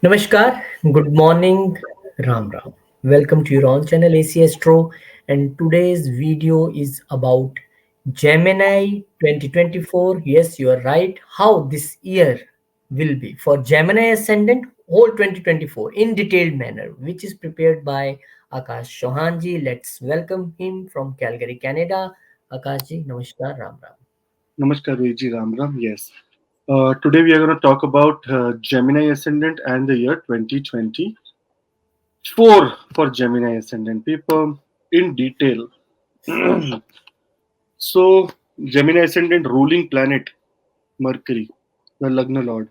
Namaskar, good morning, Ram Ram. Welcome to your own channel AC Astro, and today's video is about Gemini 2024. Yes, you are right. How this year will be for Gemini Ascendant whole 2024 in detailed manner, which is prepared by Akash Chauhanji. Let's welcome him from Calgary, Canada. Akashji, Namaskar, Ram Ram. Namaskar, Viji Ram Ram. Yes. Today we are going to talk about Gemini Ascendant and the year 2024 for Gemini Ascendant people in detail. So, Gemini Ascendant ruling planet Mercury, the Lagna Lord,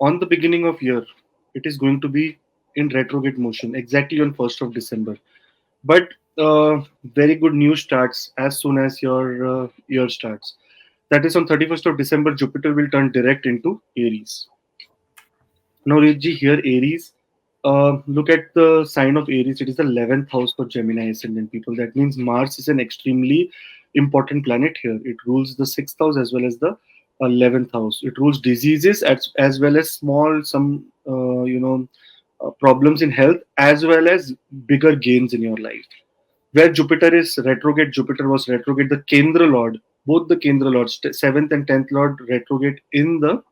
on the beginning of year, it is going to be in retrograde motion exactly on 1st of December. But very good news starts as soon as your year starts. That is on 31st of December, Jupiter will turn direct into Aries. Now, Riji, here Aries. Look at the sign of Aries. It is the 11th house for Gemini ascendant people. That means Mars is an extremely important planet here. It rules the 6th house as well as the 11th house. It rules diseases as well as small, some, problems in health as well as bigger gains in your life. Where Jupiter is retrograde, Jupiter was retrograde, the Kendra Lord, both the Kendra Lords, 7th and 10th Lord retrograde in the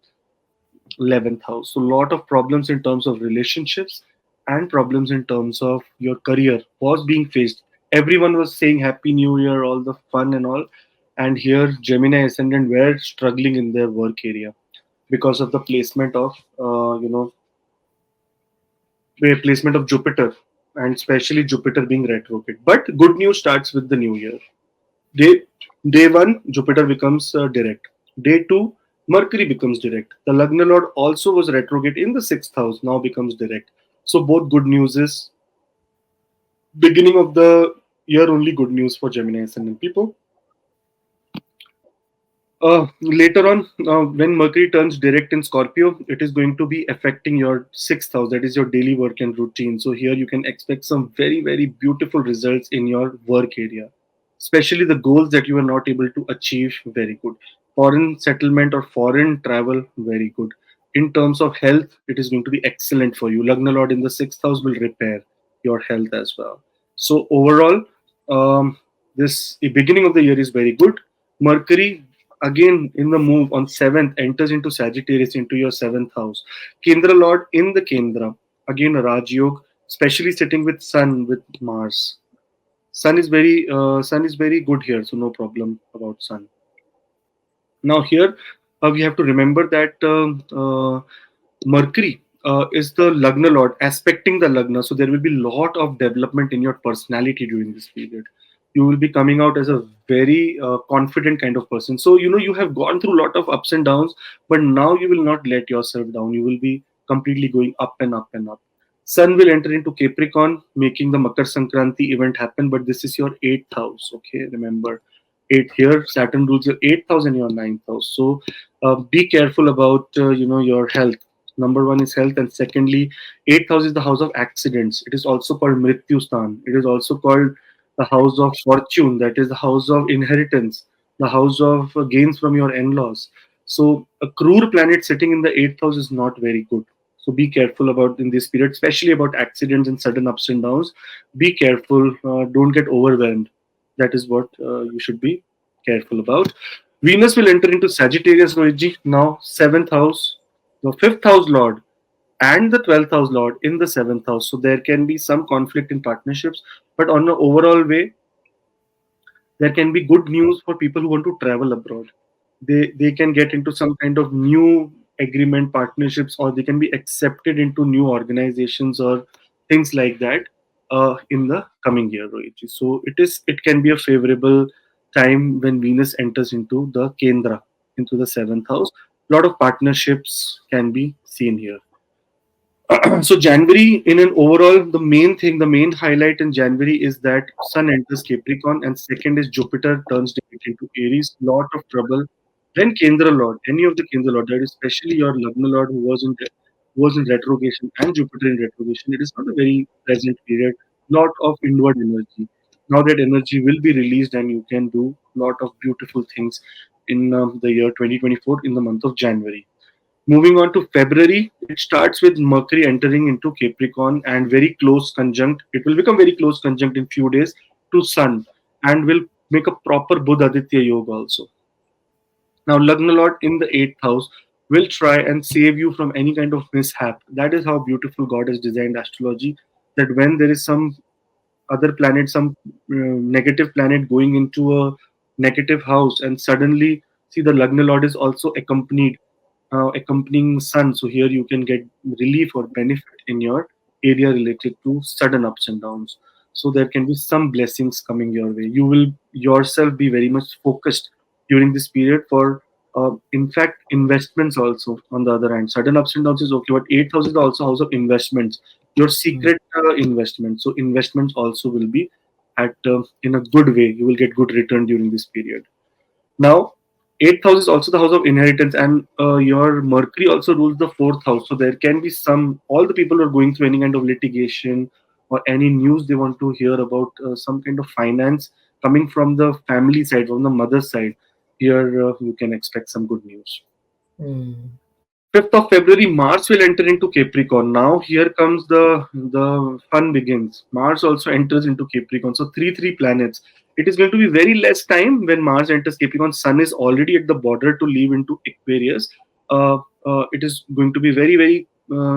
11th house. So, lot of problems in terms of relationships and problems in terms of your career was being faced. Everyone was saying Happy New Year, all the fun and all. And here, Gemini Ascendant were struggling in their work area because of the placement of, the placement of Jupiter and especially Jupiter being retrograde. But good news starts with the new year. Day day one, Jupiter becomes direct. Day two, Mercury becomes direct. The Lagna Lord also was retrograde in the 6th house, now becomes direct. So both good news is beginning of the year only good news for Gemini ascendant people. Later on, when Mercury turns direct in Scorpio, it is going to be affecting your 6th house, that is your daily work and routine. So, here you can expect some very, very beautiful results in your work area, especially the goals that you are not able to achieve. Very good. Foreign settlement or foreign travel, very good. In terms of health, it is going to be excellent for you. Lagna Lord in the 6th house will repair your health as well. So, overall, this beginning of the year is very good. Mercury again in the move on 7th enters into Sagittarius into your 7th house. Kendra Lord in the Kendra, again a Raj Yog, especially sitting with Sun with Mars. Sun is very good here, so no problem about Sun. Now here we have to remember that Mercury is the Lagna Lord aspecting the Lagna, so there will be lot of development in your personality during this period. You will be coming out as a very confident kind of person. So you have gone through a lot of ups and downs, but now you will not let yourself down. You will be completely going up and up and up. Sun will enter into Capricorn, making the Makar Sankranti event happen. But this is your 8th house. Okay, remember, 8th here. Saturn rules your 8th house and your 9th house. So be careful about your health. Number one is health, and secondly, 8th house is the house of accidents. It is also called Mrityu Sthan. It is also called the house of fortune. That is the house of inheritance, the house of gains from your in-laws. So a cruel planet sitting in the 8th house is not very good. So be careful about in this period, especially about accidents and sudden ups and downs. Be careful. Don't get overwhelmed. That is what you should be careful about. Venus will enter into Sagittarius, Rohitji, now 7th house, the 5th house lord, and the 12th house lord in the 7th house. So there can be some conflict in partnerships, but on an overall way, there can be good news for people who want to travel abroad. They can get into some kind of new agreement partnerships, or they can be accepted into new organizations or things like that in the coming year, Rohit. So it can be a favorable time when Venus enters into the Kendra, into the 7th house. A lot of partnerships can be seen here. So January, in an overall, the main highlight in January is that Sun enters Capricorn, and second is Jupiter turns directly into Aries. Lot of trouble. Then Kendra Lord, any of the Kendra Lord, that is especially your Lagna Lord who was in retrogression and Jupiter in retrogression. It is not a very pleasant period. Lot of inward energy. Now that energy will be released, and you can do lot of beautiful things in the year 2024 in the month of January. Moving on to February, it starts with Mercury entering into Capricorn and very close conjunct. It will become very close conjunct in few days to Sun and will make a proper Buddha Aditya Yoga also. Now, Lagna Lord in the eighth house will try and save you from any kind of mishap. That is how beautiful God has designed astrology. That when there is some other planet, some negative planet going into a negative house, and suddenly see the Lagna Lord is also accompanying Sun. So here you can get relief or benefit in your area related to sudden ups and downs. So there can be some blessings coming your way. You will yourself be very much focused during this period for, in fact, investments also. On the other hand, sudden ups and downs is okay, but eighth house is also house of investments. Your Mm. secret investment. So investments also will be at in a good way. You will get good return during this period. Now, eighth house is also the house of inheritance, and your Mercury also rules the fourth house. So there can be some, all the people who are going through any kind of litigation or any news they want to hear about some kind of finance coming from the family side, from the mother's side. Here you can expect some good news. Mm. 5th of February, Mars will enter into Capricorn. Now here comes the fun begins. Mars also enters into Capricorn. So three planets. It is going to be very less time when Mars enters Capricorn. Sun is already at the border to leave into Aquarius. It is going to be very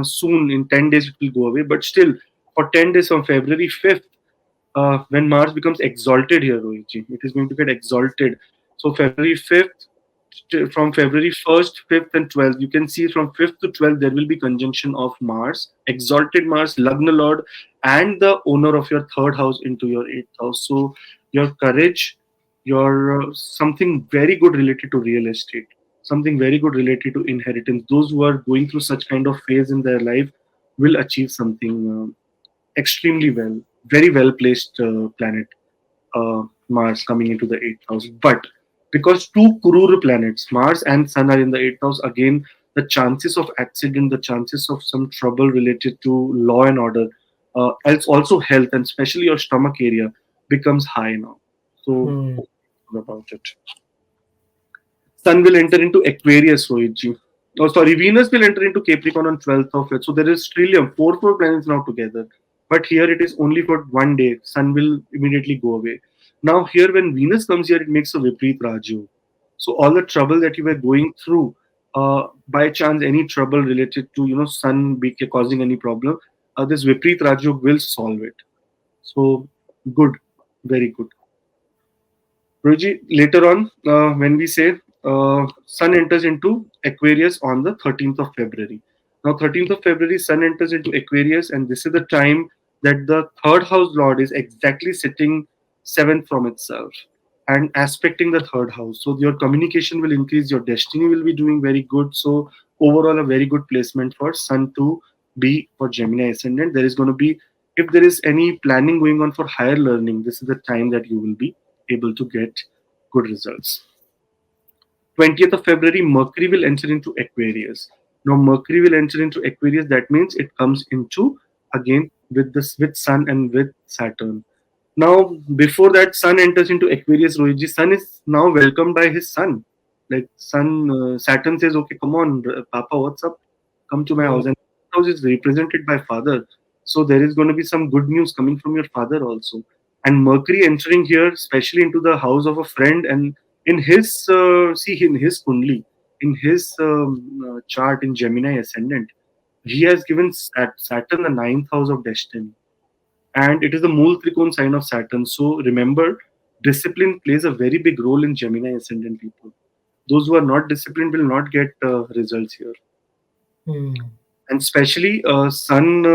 soon. In 10 days it will go away. But still, for 10 days from February 5th, when Mars becomes exalted here, Rohitji, it is going to get exalted. So February 5th, from February 1st, 5th, and 12th, you can see from 5th to 12th, there will be conjunction of Mars, exalted Mars, Lagna Lord, and the owner of your third house into your eighth house. So your courage, your something very good related to real estate, something very good related to inheritance. Those who are going through such kind of phase in their life will achieve something extremely well, very well placed planet, Mars coming into the eighth house. But because two Kururu planets, Mars and Sun, are in the eighth house, again, the chances of accident, the chances of some trouble related to law and order, else also health and especially your stomach area becomes high now. So Mm. about it. Sun will enter into Aquarius, Rohitji. Oh, sorry, Venus will enter into Capricorn on 12th of it. So there is trillium, four planets now together. But here it is only for one day. Sun will immediately go away. Now here, when Venus comes here, it makes a Viprit Raju. So all the trouble that you were going through, by chance, any trouble related to Sun causing any problem, this Viprit Raju will solve it. So good, very good. Roji, later on, when we say Sun enters into Aquarius on the 13th of February. Now, 13th of February, Sun enters into Aquarius, and this is the time that the third house Lord is exactly sitting seventh from itself and aspecting the third house. So, your communication will increase, your destiny will be doing very good. So, overall, a very good placement for Sun to be for Gemini Ascendant. There is going to be, if there is any planning going on for higher learning, this is the time that you will be able to get good results. 20th of February, Mercury will enter into Aquarius. Now, Mercury will enter into Aquarius. That means it comes into again with this with Sun and with Saturn. Now, before that, Sun enters into Aquarius. Rohitji, Sun is now welcomed by his son. Like Saturn says, "Okay, come on, Papa, what's up? Come to my Mm. house." And house is represented by father. So there is going to be some good news coming from your father also. And Mercury entering here, especially into the house of a friend, and in his in his kundli, in his chart in Gemini ascendant, he has given Saturn the ninth house of destiny, and it is the Mool Trikon sign of Saturn. So remember, discipline plays a very big role in Gemini ascendant people. Those who are not disciplined will not get results here, Mm. and especially Sun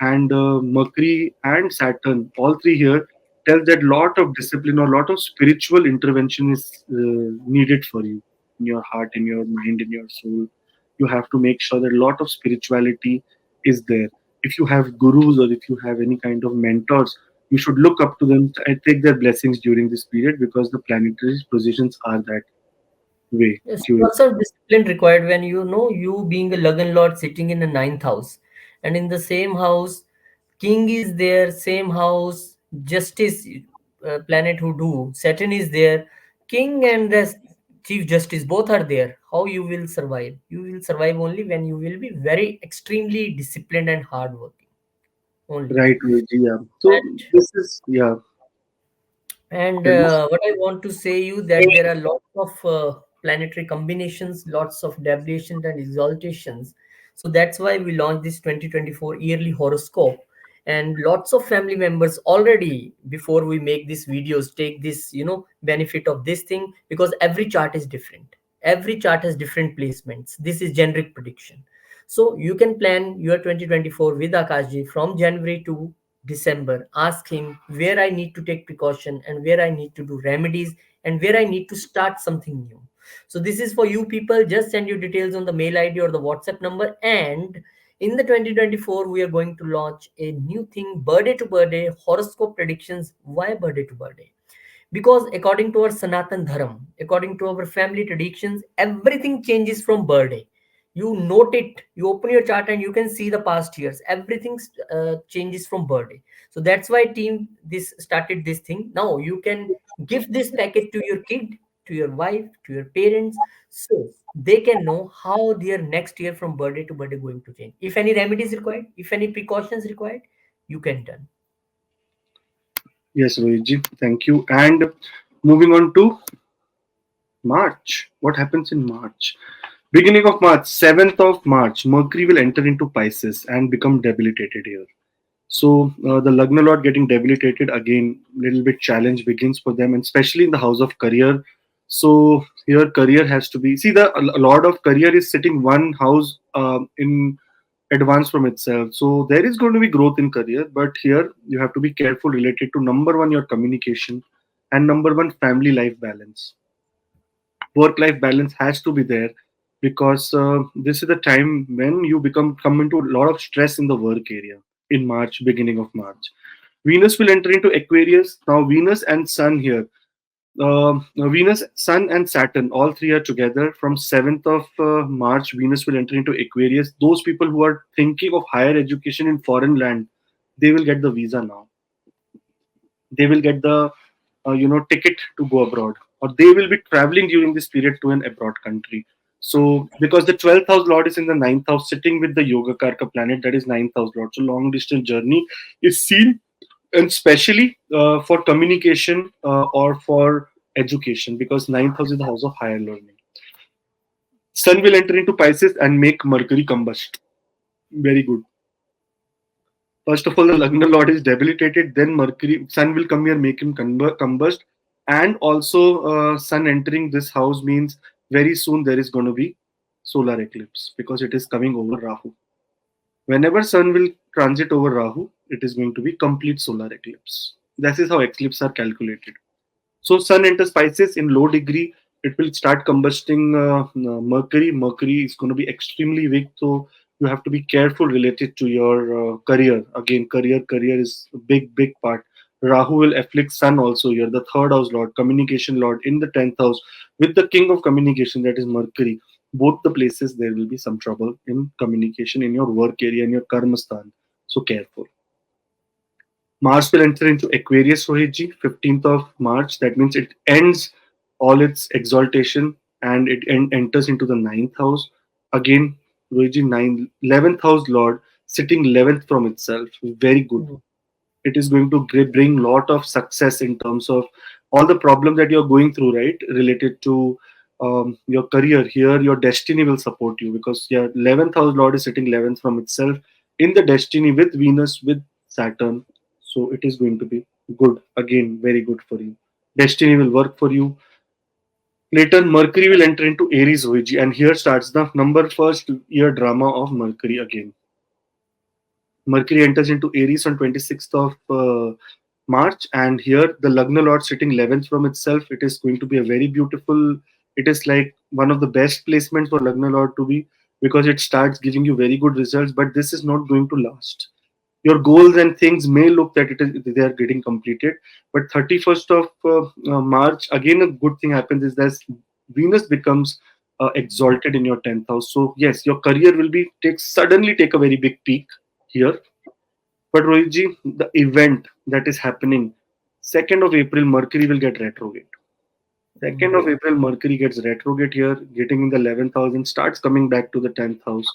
and Mercury and Saturn, all three here tells that lot of discipline or lot of spiritual intervention is needed for you in your heart, in your mind, in your soul. You have to make sure that a lot of spirituality is there. If you have gurus or if you have any kind of mentors, you should look up to them and take their blessings during this period because the planetary positions are that way Yes, during. lots of discipline required when you know you being a Lagan Lord sitting in the ninth house, and in the same house, King is there, same house, Justice planet who do Saturn is there, King and the Chief Justice both are there. how you will survive. You will survive only when you will be very extremely disciplined and hardworking only. Right, Luigi, yeah. So this is, yeah. And Tell me. what I want to say you that there are lots of planetary combinations, lots of deviations and exaltations. So that's why we launched this 2024 yearly horoscope. And lots of family members already, before we make these videos, take this, benefit of this thing, because every chart is different. Every chart has different placements. This is generic prediction. So you can plan your 2024 with Akashji from January to December. Ask him where I need to take precaution and where I need to do remedies and where I need to start something new. So this is for you people. Just send your details on the mail ID or the WhatsApp number. And in the 2024, we are going to launch a new thing, birthday to birthday horoscope predictions. Why birthday to birthday? Because according to our Sanatan Dharam, according to our family traditions, everything changes from birthday. You note it, you open your chart and you can see the past years. Everything changes from birthday. So that's why team this started this thing. Now you can give this package to your kid, to your wife, to your parents, so they can know how their next year from birthday to birthday going to change. If any remedies required, if any precautions required, you can done. Yes, Luigi, thank you. And moving on to March. What happens in March? Beginning of March, 7th of March, Mercury will enter into Pisces and become debilitated here. So the Lagna Lord getting debilitated again, little bit challenge begins for them, and especially in the house of career. So here career has to be, see, the a Lord of career is sitting one house in advance from itself. So there is going to be growth in career, but here you have to be careful related to number one your communication and number one family life balance. Work life balance has to be there because this is the time when you become come into a lot of stress in the work area in March, beginning of March. Venus will enter into Aquarius. Now Venus and Sun here, Venus, Sun, and Saturn, all three are together from 7th of March. Venus will enter into Aquarius. Those people who are thinking of higher education in foreign land, they will get the visa now. They will get the ticket to go abroad, or they will be traveling during this period to an abroad country. So because the 12th house lord is in the ninth house, sitting with the Yoga Karka planet, that is ninth house lord. So long distance journey is seen, and especially for communication or for education, because ninth house is the house of higher learning. Sun will enter into Pisces and make Mercury combust. Very good. First of all, the Lagna Lord is debilitated. Then Mercury, Sun will come here, make him combust. And also, Sun entering this house means very soon there is going to be solar eclipse because it is coming over Rahu. Whenever Sun will transit over Rahu, it is going to be complete solar eclipse. This is how eclipses are calculated. So Sun enters Pisces in low degree. It will start combusting Mercury. Mercury is going to be extremely weak, so you have to be careful related to your career. Again, career is a big part. Rahu will afflict Sun also here, the third house lord, communication lord in the 10th house with the king of communication, that is Mercury. Both the places there will be some trouble in communication in your work area, in your karma sthan. So careful. Mars will enter into Aquarius, Rohitji, 15th of March. That means it ends all its exaltation and it enters into the ninth house. Again, Rohitji, 11th house Lord, sitting 11th from itself. Very good. Mm. It is going to bring lot of success in terms of all the problems that you're going through, right? Related to your career. Here, your destiny will support you because your 11th house Lord is sitting 11th from itself in the destiny with Venus, with Saturn. So it is going to be good. Again, very good for you. Destiny will work for you. Later, Mercury will enter into Aries, Viji, and here starts the number first year drama of Mercury again. Mercury enters into Aries on 26th of March, and here the Lagna Lord sitting 11th from itself. It is going to be a very beautiful. It is like one of the best placements for Lagna Lord to be because it starts giving you very good results. But this is not going to last. Your goals and things may look that it is they are getting completed, but 31st of March again a good thing happens is that Venus becomes exalted in your 10th house. So yes, your career will be suddenly take a very big peak here. But Rohitji, the event that is happening, 2nd of April, Mercury will get retrograde. 2nd of April, Mercury gets retrograde here, getting in the 11th house and starts coming back to the 10th house.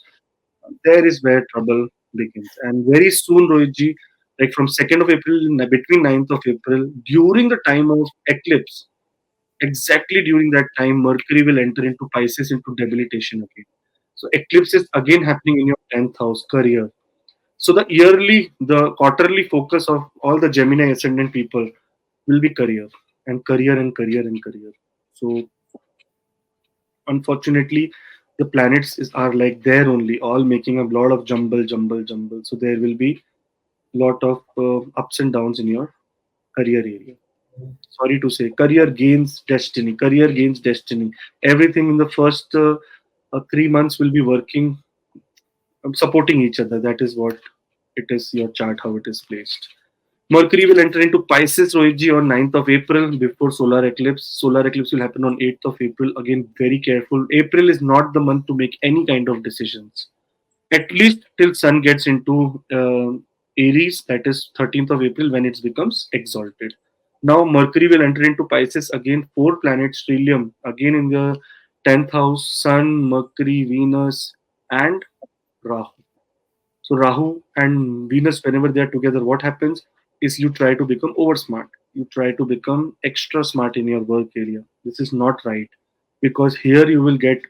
There is where trouble begins. And very soon, Rohitji, like from 2nd of April, between 9th of April, during the time of eclipse, exactly during that time, Mercury will enter into Pisces into debilitation again. So eclipse is again happening in your 10th house, career. So the quarterly focus of all the Gemini ascendant people will be career and career and career and career. So unfortunately, the planets are like there only, all making a lot of jumble. So there will be lot of ups and downs in your career area. Sorry to say, career gains destiny. Everything in the first 3 months will be working, supporting each other. That is what it is, your chart, how it is placed. Mercury will enter into Pisces, Rohitji, on 9th of April before solar eclipse. Solar eclipse will happen on 8th of April. Again, very careful. April is not the month to make any kind of decisions. At least till Sun gets into Aries, that is 13th of April, when it becomes exalted. Now, Mercury will enter into Pisces again, four planets, stellium, again in the 10th house, Sun, Mercury, Venus, and Rahu. So Rahu and Venus, whenever they are together, what happens is you try to become over smart. You try to become extra smart in your work area. This is not right, because here you will get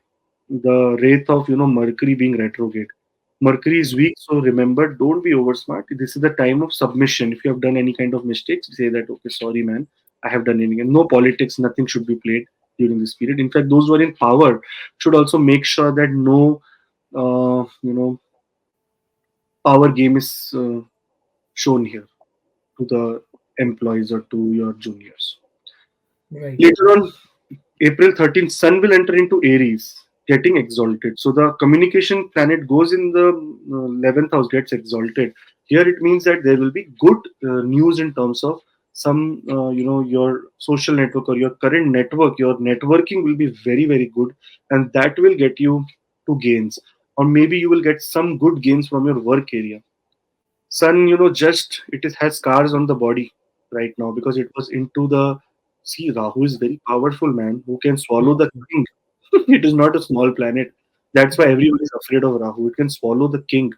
the wraith of Mercury being retrograde. Mercury is weak, so remember, don't be over smart. This is the time of submission. If you have done any kind of mistakes, say that, okay, sorry man, I have done anything. No politics, nothing should be played during this period. In fact, those who are in power should also make sure that no power game is shown here to the employees or to your juniors. Right. Later on, April 13th, Sun will enter into Aries, getting exalted. So the communication planet goes in the 11th house, gets exalted. Here it means that there will be good news in terms of some, your social network or your current network. Your networking will be very, very good, and that will get you to gains. Or maybe you will get some good gains from your work area. Sun, just it is has scars on the body right now because it was into the. See, Rahu is very powerful, man, who can swallow the Mm. king. It is not a small planet. That's why everyone is afraid of Rahu. It can swallow the king.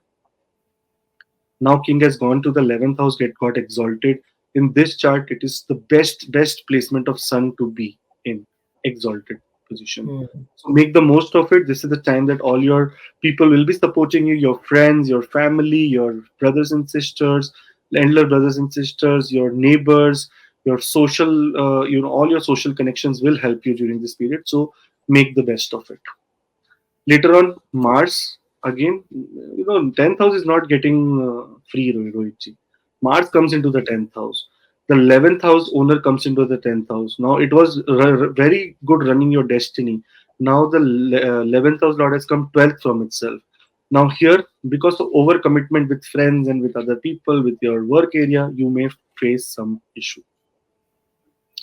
Now king has gone to the 11th house, got exalted. In this chart, it is the best placement of sun to be in, exalted position. Mm. So make the most of it. This is the time that all your people will be supporting you, your friends, your family, your brothers and sisters, elder brothers and sisters, your neighbors, your social, all your social connections will help you during this period. So make the best of it. Later on, Mars again. 10th house is not getting free, Rohitji. Mars comes into the 10th house. The 11th house owner comes into the 10th house. Now it was very good running your destiny. Now the 11th house lord has come 12th from itself. Now here, because of overcommitment with friends and with other people, with your work area, you may face some issue.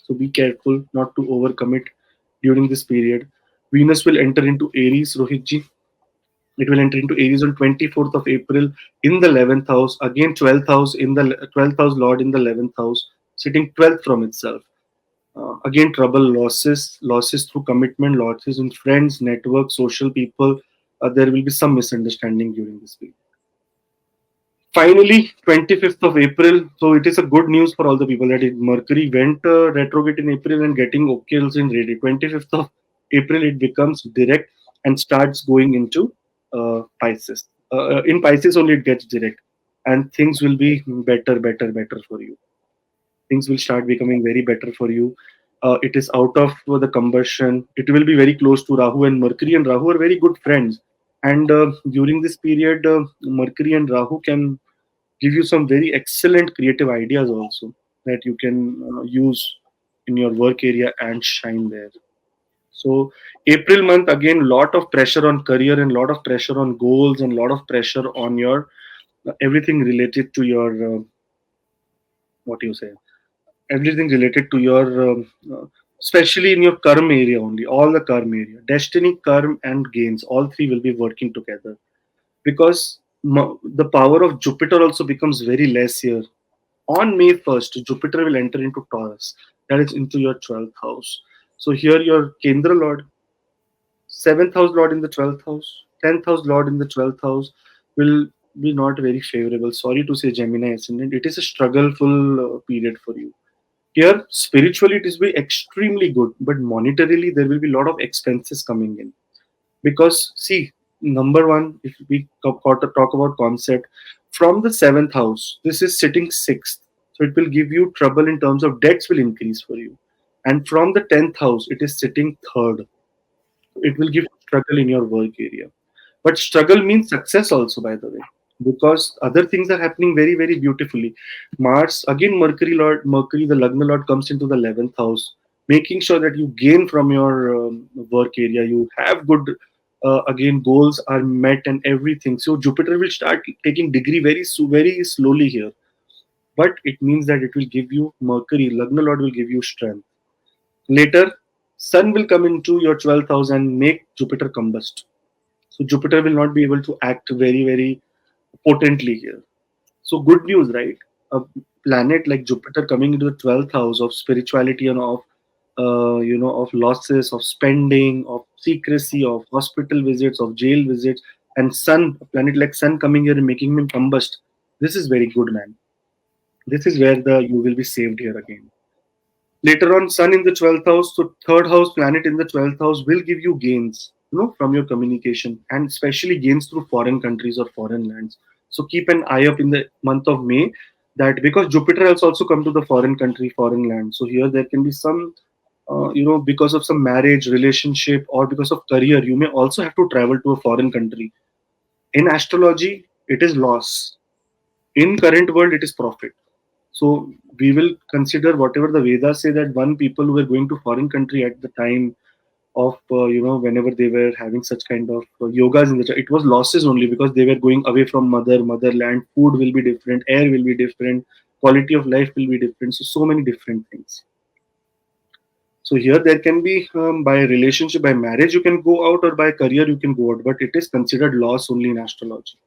So be careful not to overcommit during this period. Venus will enter into Aries, Rohitji. It will enter into Aries on 24th of April in the 11th house. Again, 12th house in the 12th house Lord in the 11th house, sitting 12th from itself. Again, trouble, losses through commitment, losses in friends, network, social people. There will be some misunderstanding during this period. Finally, 25th of April. So it is a good news for all the people that Mercury went retrograde in April and getting occults in ready. 25th of April, it becomes direct and starts going into Pisces. In Pisces only it gets direct, and things will be better for you. Things will start becoming very better for you. It is out of the combustion. It will be very close to Rahu, and Rahu are very good friends. And during this period, Mercury and Rahu can give you some very excellent creative ideas also that you can use in your work area and shine there. So April month, again, lot of pressure on career and lot of pressure on goals and lot of pressure on your everything related to your what do you say, everything related to your especially in your karma area, only all the karma area, destiny, karma and gains, all three will be working together, because the power of Jupiter also becomes very less here. On May 1st, Jupiter will enter into Taurus, that is into your 12th house. So here your Kendra Lord, seventh house Lord in the 12th house, 10th house Lord in the 12th house will be not very favorable. Sorry to say, Gemini ascendant, it is a struggleful period for you. Here, spiritually, it is be extremely good, but monetarily, there will be a lot of expenses coming in. Because, see, number one, if we talk about concept, from the seventh house, this is sitting sixth. So it will give you trouble in terms of debts will increase for you. And from the 10th house, it is sitting third. It will give struggle in your work area. But struggle means success also, by the way, because other things are happening very, very beautifully. Mars, again, Mercury, the Lagna Lord comes into the 11th house, making sure that you gain from your work area. You have good, again, goals are met and everything. So Jupiter will start taking degree very slowly here. But it means that it will give you Mercury, Lagna Lord will give you strength. Later, Sun will come into your 12th house and make Jupiter combust. So Jupiter will not be able to act very potently here. So good news, right? A planet like Jupiter coming into the 12th house of spirituality and of of losses, of spending, of secrecy, of hospital visits, of jail visits, and Sun, a planet like Sun coming here and making him combust. This is very good, man. This is where the you will be saved here again. Later on, Sun in the 12th house, so third house planet in the 12th house will give you gains, from your communication, and especially gains through foreign countries or foreign lands. So keep an eye up in the month of May, that because Jupiter has also come to the foreign country, foreign land. So here there can be some, because of some marriage, relationship, or because of career, you may also have to travel to a foreign country. In astrology, it is loss. In current world, it is profit. So we will consider whatever the Vedas say, that one people who were going to foreign country at the time of whenever they were having such kind of yogas in the, it was losses only, because they were going away from motherland. Food will be different, air will be different, quality of life will be different. So many different things. So here there can be, by relationship, by marriage you can go out, or by career you can go out, but it is considered loss only in astrology.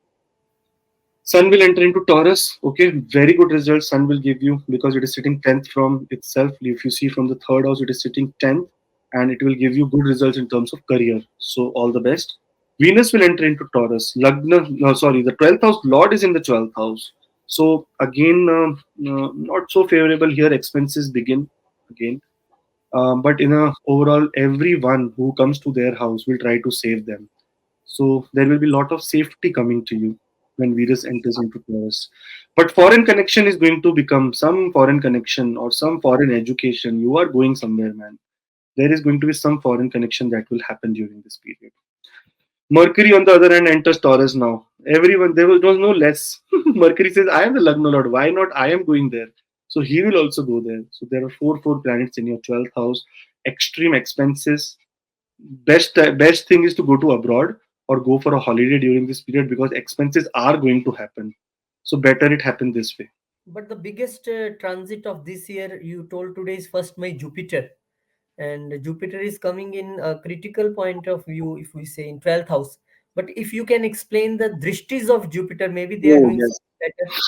Sun will enter into Taurus. Okay, very good results Sun will give you, because it is sitting 10th from itself. If you see from the third house, it is sitting 10th, and it will give you good results in terms of career. So all the best. Venus will enter into Taurus. Lagna, no, sorry, the 12th house Lord is in the 12th house. So again, not so favorable here. Expenses begin again. But in a overall, everyone who comes to their house will try to save them. So there will be a lot of safety coming to you when Venus enters into Taurus. But foreign connection is going to become some foreign connection or some foreign education. You are going somewhere, man. There is going to be some foreign connection that will happen during this period. Mercury, on the other hand, enters Taurus now. Everyone, there was no less. Mercury says, I am the Lagna Lord. Why not? I am going there. So he will also go there. So there are four planets in your 12th house. Extreme expenses. Best thing is to go to abroad or go for a holiday during this period, because expenses are going to happen. So better it happen this way. But the biggest transit of this year, you told today, is first my Jupiter. And Jupiter is coming in a critical point of view, if we say in 12th house. But if you can explain the drishtis of Jupiter, maybe they are Oh doing yes. something better.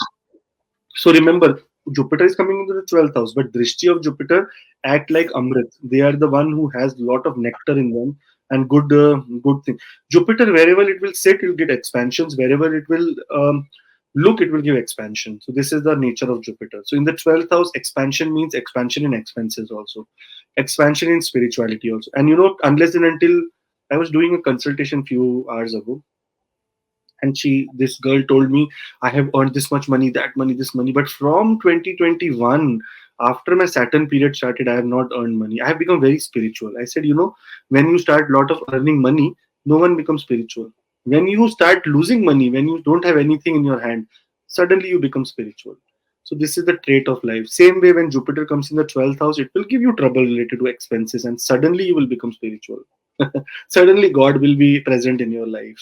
So remember, Jupiter is coming into the 12th house, but Drishti of Jupiter act like Amrit. They are the one who has lot of nectar in them and good thing. Jupiter, wherever it will sit, it will get expansions. Wherever it will look, it will give expansion. So this is the nature of Jupiter. So in the 12th house, expansion means expansion in expenses also, expansion in spirituality also. And unless and until I was doing a consultation few hours ago, and this girl told me, I have earned this much money, that money, this money, but from 2021, after my Saturn period started, I have not earned money. I have become very spiritual. I said, when you start lot of earning money, no one becomes spiritual. When you start losing money, when you don't have anything in your hand, suddenly you become spiritual. So this is the trait of life. Same way, when Jupiter comes in the 12th house, it will give you trouble related to expenses, and suddenly you will become spiritual. Suddenly God will be present in your life.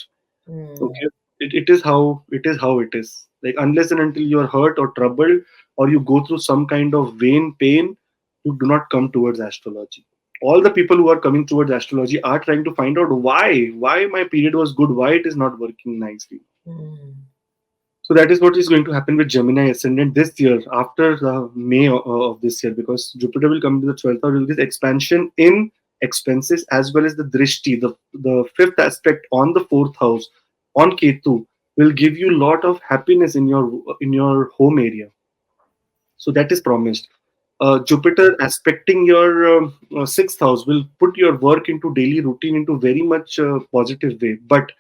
Hmm. Okay, it is how it is. Like, unless and until you are hurt or troubled, or you go through some kind of vain pain, you do not come towards astrology. All the people who are coming towards astrology are trying to find out why my period was good, why it is not working nicely. Hmm. So that is what is going to happen with Gemini ascendant this year, after May of this year, because Jupiter will come to the 12th house with this expansion in expenses, as well as the drishti, the fifth aspect on the fourth house on Ketu, will give you a lot of happiness in your home area. So that is promised. Jupiter aspecting your sixth house will put your work into daily routine into very much positive way. But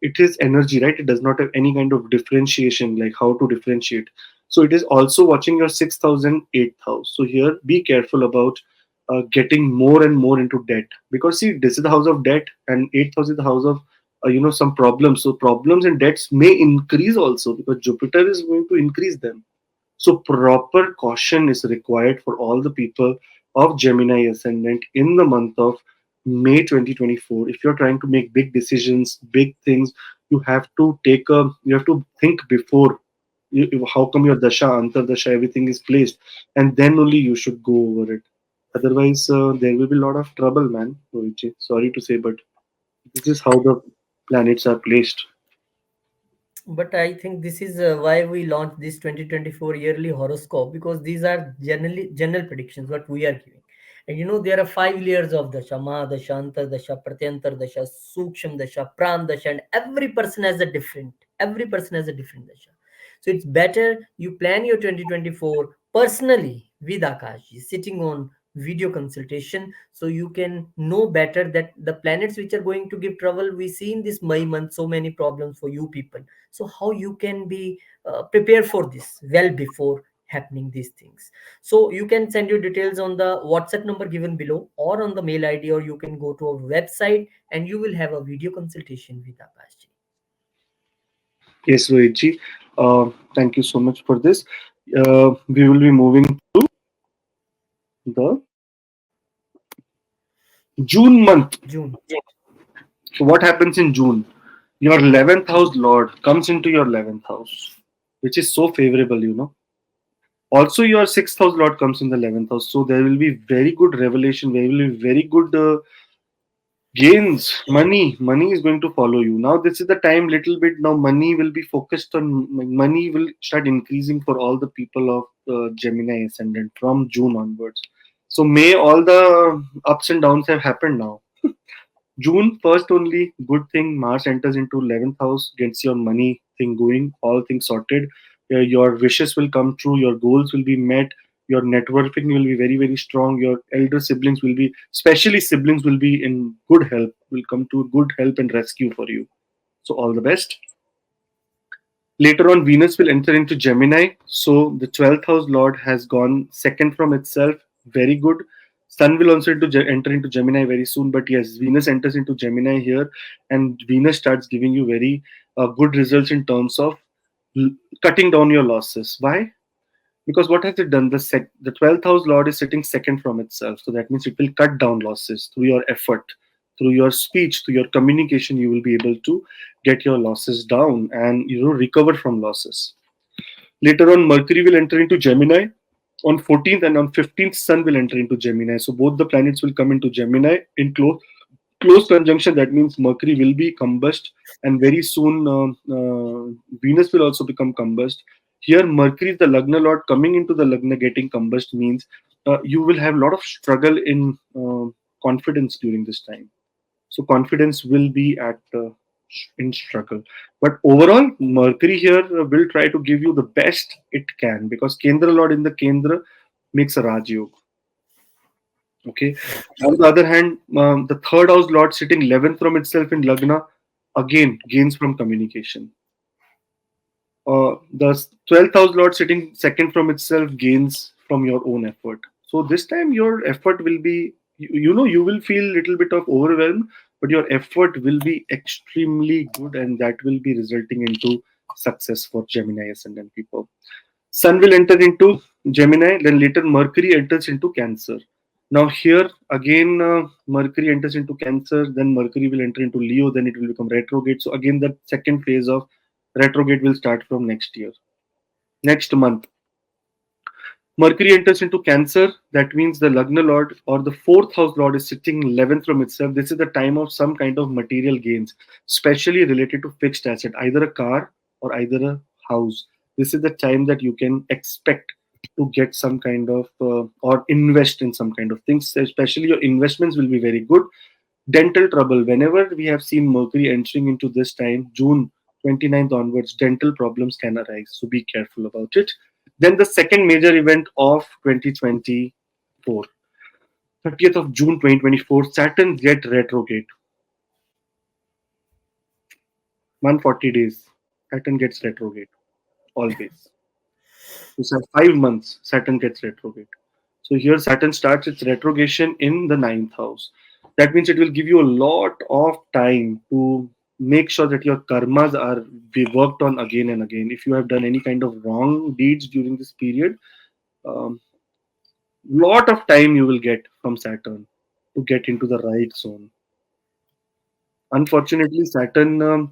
it is energy, right? It does not have any kind of differentiation, like how to differentiate. So it is also watching your sixth house and eighth house. So here, be careful about getting more and more into debt, because see, this is the house of debt, and eighth house is the house of some problems. So problems and debts may increase also, because Jupiter is going to increase them. So proper caution is required for all the people of Gemini ascendant in the month of May 2024. If you're trying to make big decisions, big things, you have to think before. How come your dasha, antar dasha, everything is placed, and then only you should go over it. Otherwise, there will be a lot of trouble, man. Rohitji. Sorry to say, but this is how the planets are placed. But I think this is why we launched this 2024 yearly horoscope, because these are generally general predictions what we are giving. And there are 5 layers of dasha: mahadasha, antardasha, pratyantar dasha, suksham dasha, pran dasha, and every person has a different dasha. So it's better you plan your 2024 personally with Akash, sitting on video consultation, so you can know better that the planets which are going to give trouble, we see in this May month so many problems for you people. So how you can be prepared for this well before happening these things. So you can send your details on the WhatsApp number given below, or on the mail ID, or you can go to our website and you will have a video consultation with Akash. Yes, Rohitji. Thank you so much for this. We will be moving the June month. June. So what happens in June? Your 11th house Lord comes into your 11th house, which is so favorable. Also, your 6th house Lord comes in the 11th house. So there will be very good revelation. There will be very good gains. Money is going to follow you. Now this is the time, little bit now money will be focused on, money will start increasing for all the people of Gemini ascendant from June onwards. So May, all the ups and downs have happened now. June 1st only, good thing. Mars enters into 11th house, gets your money thing going, all things sorted. Your wishes will come true, your goals will be met, your networking will be very, very strong. Your elder siblings will be, especially siblings, will be in good help, will come to good help and rescue for you. So, all the best. Later on, Venus will enter into Gemini. So the 12th house Lord has gone second from itself. Very good. Sun will also enter into Gemini very soon. But yes, Venus enters into Gemini here, and Venus starts giving you very good results in terms of l- cutting down your losses. Why? Because what has it done? The 12th house Lord is sitting second from itself. So that means it will cut down losses through your effort, through your speech, through your communication. You will be able to get your losses down and recover from losses. Later on, Mercury will enter into Gemini on 14th, and on 15th, Sun will enter into Gemini. So both the planets will come into Gemini in close conjunction. That means Mercury will be combust, and very soon Venus will also become combust. Here, Mercury is the Lagna Lord. Coming into the Lagna, getting combust means you will have a lot of struggle in confidence during this time. So confidence will be at in struggle. But overall, Mercury here will try to give you the best it can, because Kendra Lord in the Kendra makes a Raj Yoga. Okay. On the other hand, the third house Lord sitting 11th from itself in Lagna again gains from communication. The 12th house Lord sitting second from itself gains from your own effort. So this time your effort will be, you will feel a little bit of overwhelm, but your effort will be extremely good, and that will be resulting into success for Gemini ascendant people. Sun will enter into Gemini, then later Mercury enters into Cancer. Now here again, Mercury enters into Cancer, then Mercury will enter into Leo, then it will become retrograde. So again, the second phase of retrograde will start from next year, next month. Mercury enters into Cancer. That means the Lagna Lord or the fourth house Lord is sitting 11th from itself. This is the time of some kind of material gains, especially related to fixed asset, either a car or either a house, this is the time that you can expect to get some kind of or invest in some kind of things. Especially your investments will be very good. Dental trouble, whenever we have seen Mercury entering into this time, June 29th onwards, dental problems can arise. So be careful about it. Then the second major event of 2024, 30th of June 2024, Saturn get retrograde. 140 days, Saturn gets retrograde, always. So 5 months, Saturn gets retrograde. So here Saturn starts its retrogression in the ninth house. That means it will give you a lot of time to make sure that your karmas are be worked on again and again. If you have done any kind of wrong deeds during this period, um, lot of time you will get from Saturn to get into the right zone. Unfortunately, Saturn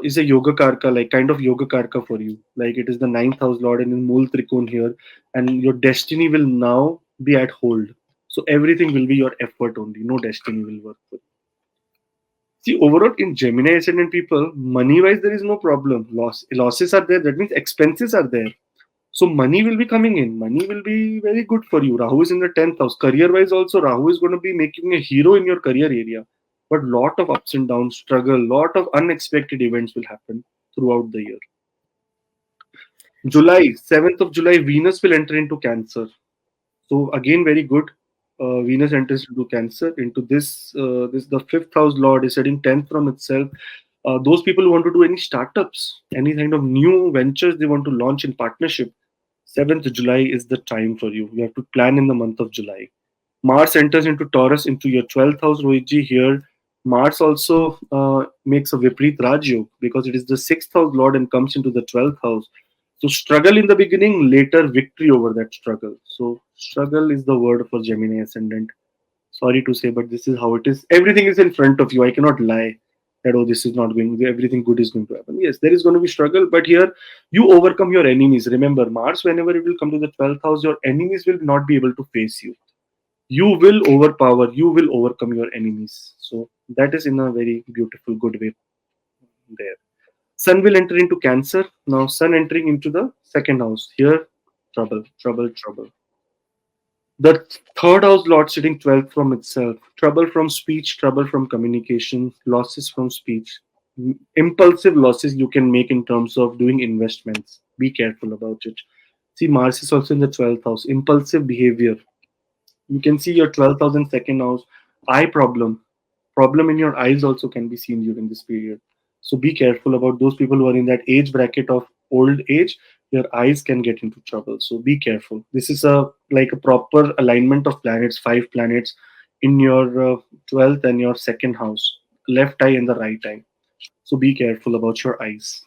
is a yoga karka, like kind of yoga karka for you. Like it is the ninth house lord and in Mool Trikon here, and your destiny will now be at hold. So everything will be your effort only. No destiny will work for you. See, overall in Gemini ascendant people, money wise there is no problem. Losses are there. That means expenses are there. So money will be coming in. Money will be very good for you. Rahu is in the 10th house. Career wise also, Rahu is going to be making a hero in your career area. But lot of ups and downs, struggle, lot of unexpected events will happen throughout the year. July, 7th of July, Venus will enter into Cancer. So again, very good. Venus enters into Cancer. Into this the fifth house lord is setting 10th from itself. Those people who want to do any startups, any kind of new ventures they want to launch in partnership, 7th July is the time for you. You have to plan in the month of July. Mars enters into Taurus into your 12th house, Rohitji. Here, Mars also makes a Viprit Rajyog because it is the 6th house lord and comes into the 12th house. So, struggle in the beginning, later victory over that struggle. So, struggle is the word for Gemini ascendant. Sorry to say, but this is how it is. Everything is in front of you. I cannot lie that, oh, this is not going, everything good is going to happen. Yes, there is going to be struggle, but here you overcome your enemies. Remember, Mars, whenever it will come to the 12th house, your enemies will not be able to face you. You will overpower, you will overcome your enemies. So, that is in a very beautiful, good way there. Sun will enter into Cancer. Now, Sun entering into the second house. Here, trouble, trouble, trouble. The third house lord sitting 12th from itself. Trouble from speech, trouble from communication, losses from speech. Impulsive losses you can make in terms of doing investments. Be careful about it. See, Mars is also in the 12th house. Impulsive behavior. You can see your 12th house and second house. Eye problem in your eyes also can be seen during this period. So be careful about those people who are in that age bracket of old age. Your eyes can get into trouble. So be careful. This is a like a proper alignment of planets, five planets in your 12th and your second house, left eye and the right eye. So be careful about your eyes.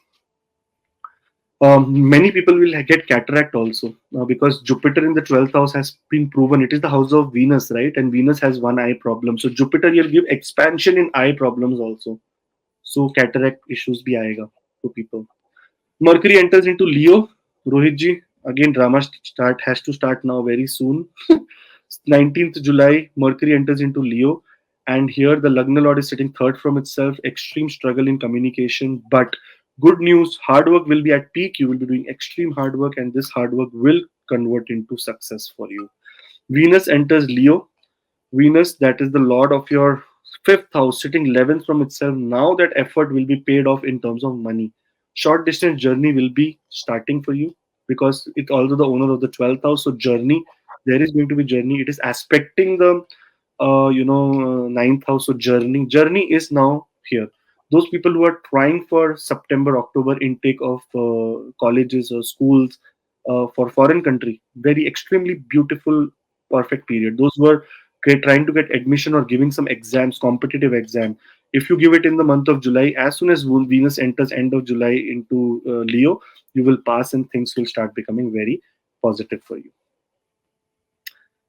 Many people will get cataract also because Jupiter in the 12th house has been proven. It is the house of Venus, right? And Venus has one eye problem. So Jupiter will give expansion in eye problems also. So cataract issues bhi aayega to people. Mercury enters into Leo. Rohit ji, again drama start has to start now very soon. 19th July, Mercury enters into Leo. And here the Lagna Lord is sitting third from itself. Extreme struggle in communication. But good news, hard work will be at peak. You will be doing extreme hard work, and this hard work will convert into success for you. Venus enters Leo. Venus, that is the lord of your fifth house, sitting 11th from itself. Now that effort will be paid off in terms of money. Short distance journey will be starting for you because it's also the owner of the 12th house. So journey, there is going to be journey. It is aspecting the ninth house. So journey is now here. Those people who are trying for September, October intake of colleges or schools for foreign country, very extremely beautiful, perfect period. Those who are trying to get admission or giving some exams, competitive exam. If you give it in the month of July, as soon as Venus enters end of July into Leo, you will pass and things will start becoming very positive for you.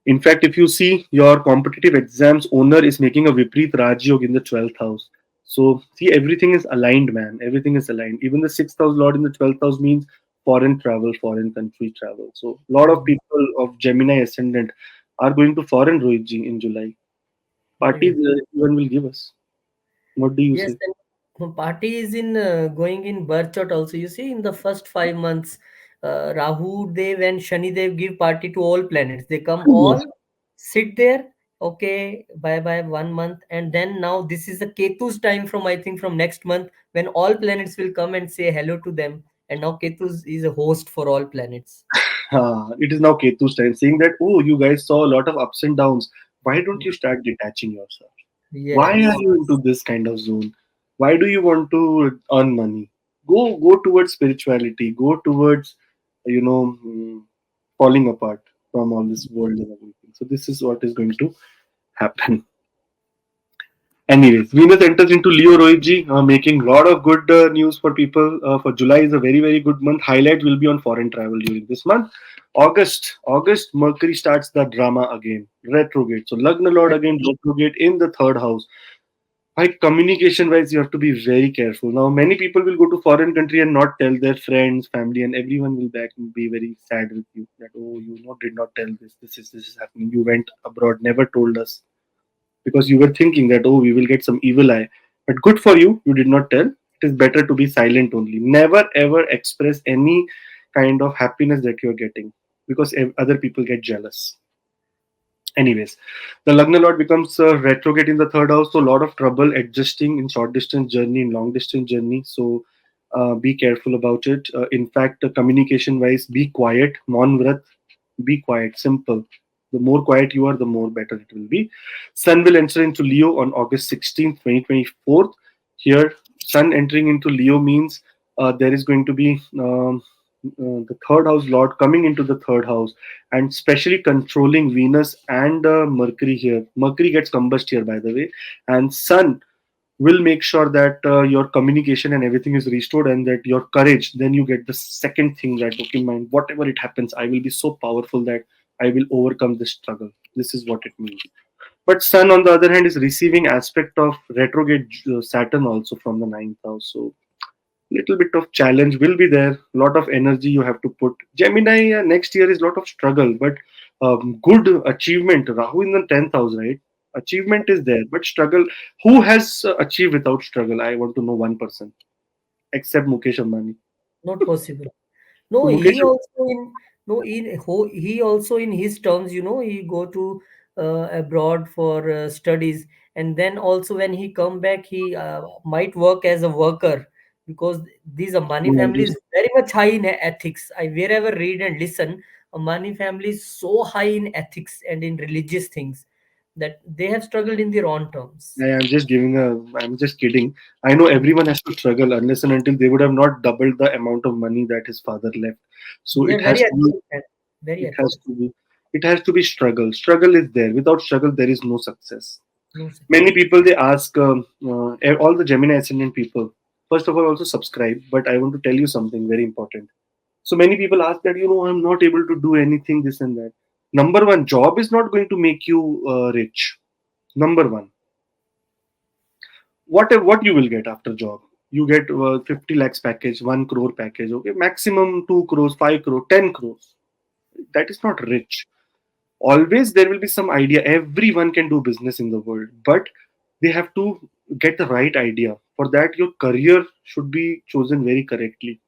In fact, if you see your competitive exams owner is making a Viprit Rajyog in the 12th house. So see, everything is aligned, man. Everything is aligned. Even the 6th house lord in the 12th house means foreign travel, foreign country travel. So a lot of people of Gemini ascendant are going to foreign, Rohitji, in July. Parties Right. everyone will give us. What do you Yes, say? Party is in going in birth chart also. You see, in the first 5 months, Rahu Dev and Shani Dev give party to all planets. They come Yes. all, sit there. Okay, bye bye 1 month, and then now this is the Ketu's time from, I think, from next month, when all planets will come and say hello to them. And now Ketu's is a host for all planets. It is now Ketu's time, saying that, oh, you guys saw a lot of ups and downs. Why don't you start detaching yourself? Why are Yes. you into this kind of zone? Why do you want to earn money? Go towards spirituality. Go towards, you know, falling apart from all this world and everything. So this is what is going to happen. Anyways, Venus enters into Leo, Rohitji, making a lot of good news for people. For July is a very good month. Highlight will be on foreign travel during this month. August, Mercury starts the drama again, retrograde. So Lagna Lord again retrograde in the third house. Like communication wise, you have to be very careful. Now, many people will go to foreign country and not tell their friends, family, and everyone will back and be very sad with you that, oh, did not tell this. This is happening. You went abroad, never told us, because you were thinking that, oh, we will get some evil eye. But good for you, you did not tell. It is better to be silent only. Never ever express any kind of happiness that you're getting, because other people get jealous. Anyways, the Lagna Lord becomes retrograde in the third house, so a lot of trouble adjusting in short distance journey, in long distance journey. So be careful about it. In fact, communication wise, be quiet, non vrat, be quiet, simple. The more quiet you are, the more better it will be. Sun will enter into Leo on August 16th, 2024. Here, Sun entering into Leo means there is going to be the third house Lord coming into the third house and especially controlling Venus and Mercury here. Mercury gets combust here, by the way, and Sun will make sure that your communication and everything is restored and that your courage. Then you get the second thing that, okay, mind, whatever it happens, I will be so powerful that I will overcome this struggle. This is what it means. But Sun, on the other hand, is receiving aspect of retrograde Saturn also from the ninth house. So little bit of challenge will be there, lot of energy you have to put. Gemini next year is lot of struggle, but good achievement. Rahu in the 10th house, right? Achievement is there, but struggle. Who has achieved without struggle? I want to know one person, except Mukesh Ambani. Not possible. No, So Mukesh, he also in no in he also in his terms, he go to abroad for studies, and then also when he come back, he might work as a worker, because these Ambani no, family is very much high in ethics. I wherever read and listen, Ambani family is so high in ethics and in religious things that they have struggled in their own terms. I'm just giving a. I'm just kidding. I know Mm. everyone has to struggle unless and until they would have not doubled the amount of money that his father left. So They it are has very to be. ethical, man. Very It has ethical. to be. It has to be struggle. Struggle is there. Without struggle, there is no success. No Many success. people they ask all the Gemini ascendant people. First of all, also subscribe. But I want to tell you something very important. So many people ask that I'm not able to do anything, this and that. Number one, job is not going to make you rich. Number one, what you will get after job? You get 50 lakhs package, 1 crore package, okay, maximum 2 crores, 5 crore, 10 crores. That is not rich. Always there will be some idea. Everyone can do business in the world, but they have to get the right idea. For that, your career should be chosen very correctly.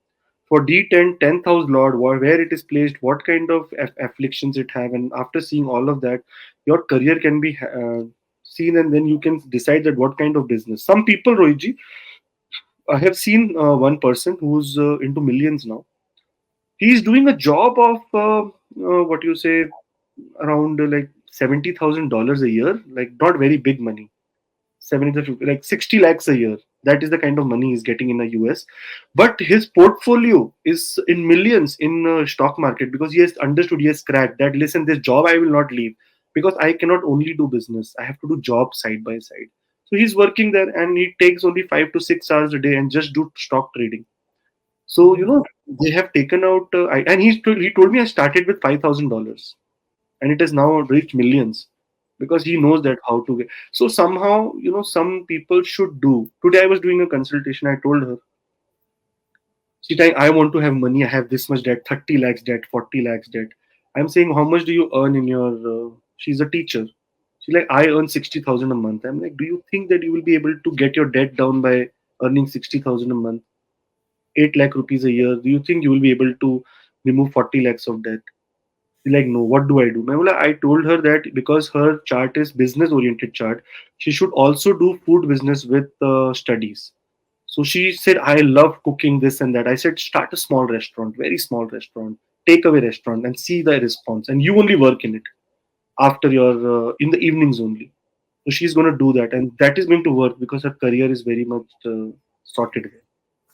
For D10, 10th house Lord, where it is placed, what kind of afflictions it have, and after seeing all of that, your career can be seen, and then you can decide that what kind of business. Some people, Rohitji, I have seen one person who's into millions now. He's doing a job of what you say, around like $70,000 a year, like not very big money. 70 to 50, like 60 lakhs a year. That is the kind of money he's getting in the US. But his portfolio is in millions in stock market, because he has understood, he has cracked that, listen, this job I will not leave, because I cannot only do business. I have to do job side by side. So he's working there and he takes only 5 to 6 hours a day and just do stock trading. So, Oh. they have taken out, and he told me I started with $5,000 and it has now reached millions, because he knows that how to get. So somehow, some people should do. Today I was doing a consultation. I told her, see, I want to have money. I have this much debt, 30 lakhs debt, 40 lakhs debt. I'm saying, how much do you earn in your, she's a teacher. She's like, I earn 60,000 a month. I'm like, do you think that you will be able to get your debt down by? earning 60,000 a month, 8 lakh rupees a year. Do you think you will be able to remove 40 lakhs of debt? She's like, no, what do I do? I told her that because her chart is business oriented chart, she should also do food business with studies. So she said, I love cooking this and that. I said, start a small restaurant, very small restaurant, takeaway restaurant, and see the response. And you only work in it after your in the evenings only. So she's going to do that, and that is going to work because her career is very much sorted.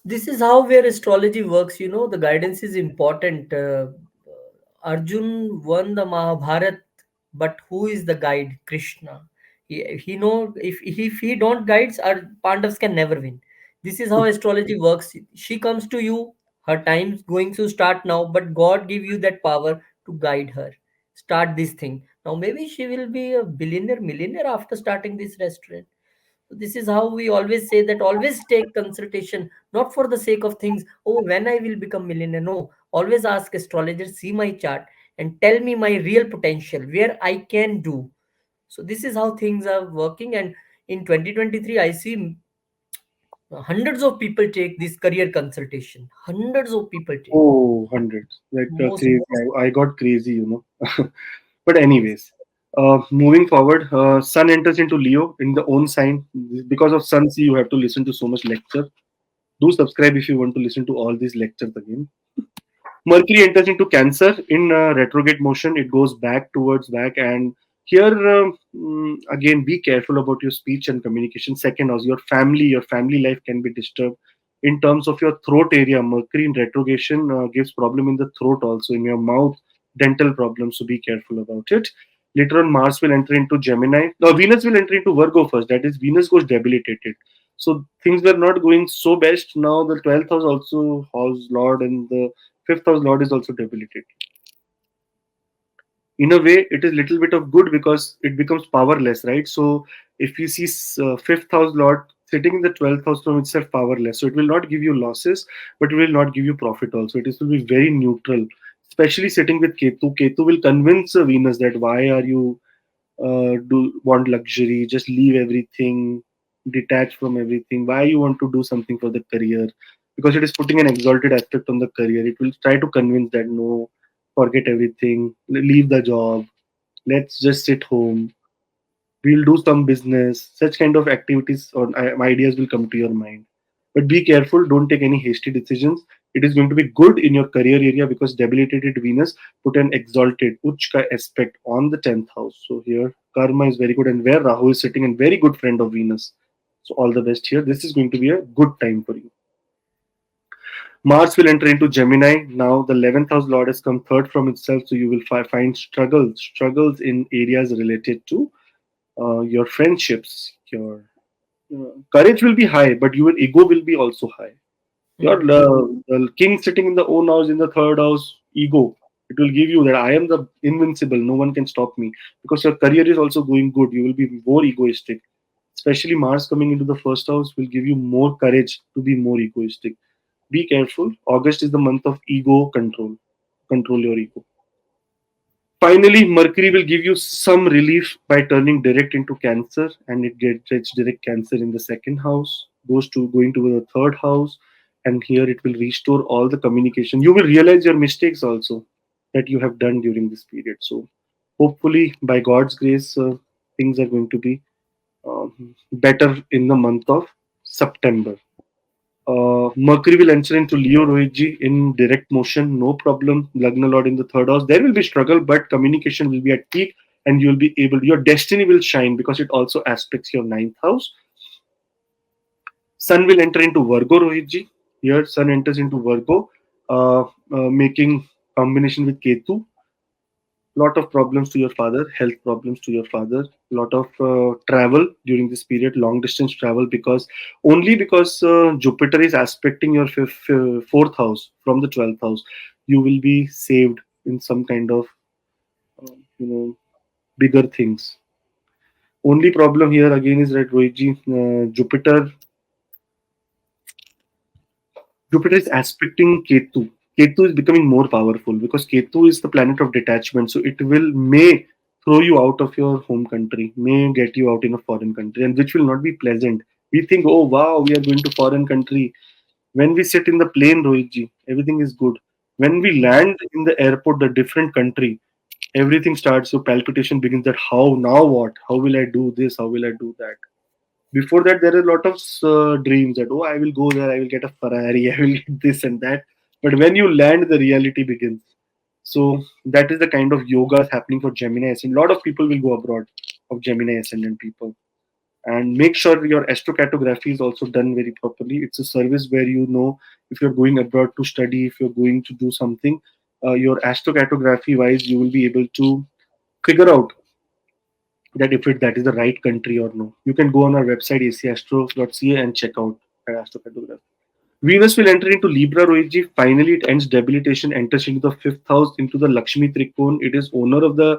This is how where astrology works. The guidance is important. Arjun won the Mahabharat, but who is the guide? Krishna. He know if he don't guides, our Pandavas can never win. This is how astrology works. She comes to you, her time's going to start now, but God give you that power to guide her. Start this thing. Now maybe she will be a billionaire, millionaire after starting this restaurant. So this is how we always say that always take consultation, not for the sake of things. Oh, when I will become millionaire? No, always ask astrologer, see my chart, and tell me my real potential, where I can do. So this is how things are working. And in 2023, I see hundreds of people take this career consultation. Hundreds of people take. Oh, hundreds. Like Most. crazy. I got crazy. But anyways, moving forward, Sun enters into Leo in the own sign. Because of Sun, see, you have to listen to so much lecture. Do subscribe if you want to listen to all these lectures again. Mercury enters into Cancer in retrograde motion. It goes back towards back, and here again, be careful about your speech and communication. Second house, your family life can be disturbed. In terms of your throat area, Mercury in retrogression gives problem in the throat, also in your mouth, dental problems. So be careful about it. Later on, Mars will enter into Gemini. No, Venus will enter into Virgo first. That is, Venus goes debilitated. So things were not going so best. Now the 12th house also house Lord and the fifth house Lord is also debilitated. In a way, it is little bit of good because it becomes powerless, right? So if you see fifth house Lord sitting in the 12th house from itself powerless, so it will not give you losses, but it will not give you profit also. It will be very neutral. Especially sitting with Ketu. Ketu will convince Venus that why are you do want luxury, just leave everything, detach from everything. Why you want to do something for the career? Because it is putting an exalted aspect on the career. It will try to convince that no, forget everything, leave the job, let's just sit home, we'll do some business. Such kind of activities or ideas will come to your mind. But be careful, don't take any hasty decisions. It is going to be good in your career area because debilitated Venus put an exalted Uchka aspect on the 10th house. So here karma is very good, and where Rahu is sitting and very good friend of Venus. So all the best here. This is going to be a good time for you. Mars will enter into Gemini. Now the 11th house Lord has come third from itself, so you will find struggles in areas related to your friendships, your courage will be high, but your ego will be also high. Your Hmm. king sitting in the own house in the third house, ego. It will give you that I am the invincible, no one can stop me. Because your career is also going good, you will be more egoistic. Especially Mars coming into the first house will give you more courage to be more egoistic. Be careful. August is the month of ego control. Control your ego. Finally, Mercury will give you some relief by turning direct into Cancer, and it gets direct Cancer in the second house, goes to going to the third house, and here it will restore all the communication. You will realize your mistakes also that you have done during this period. So, hopefully, by God's grace, things are going to be better in the month of September. Mercury will enter into Leo Rohitji in direct motion, no problem. Lagna Lord in the third house. There will be struggle, but communication will be at peak, and you'll be able. Your destiny will shine because it also aspects your ninth house. Sun will enter into Virgo Rohitji. Here, Sun enters into Virgo, making combination with Ketu. Lot of problems to your father, health problems to your father, lot of travel during this period, long distance travel, because only because Jupiter is aspecting your fourth house from the 12th house, you will be saved in some kind of uh, you know bigger things. Only problem here again is that Rohitji, Jupiter is aspecting Ketu. Ketu is becoming more powerful because Ketu is the planet of detachment. So it will may throw you out of your home country, may get you out in a foreign country, and which will not be pleasant. We think, oh wow, we are going to foreign country. When we sit in the plane, Rohitji, everything is good. When we land in the airport, the different country, everything starts. Your palpitation begins. That how now what? How will I do this? How will I do that? Before that, there are a lot of dreams that oh, I will go there. I will get a Ferrari. I will get this and that. But when you land, the reality begins. So that is the kind of yoga happening for Gemini ascendant. A lot of people will go abroad of Gemini ascendant people, and make sure your astrocartography is also done very properly. It's a service where you know if you're going abroad to study, if you're going to do something, your astrocartography wise, you will be able to figure out that if that is the right country or no. You can go on our website acastro.ca and check out our astrocartography. Venus will enter into Libra, Rohitji. Finally, it ends debilitation, enters into the fifth house, into the Lakshmi Trikon. It is owner of the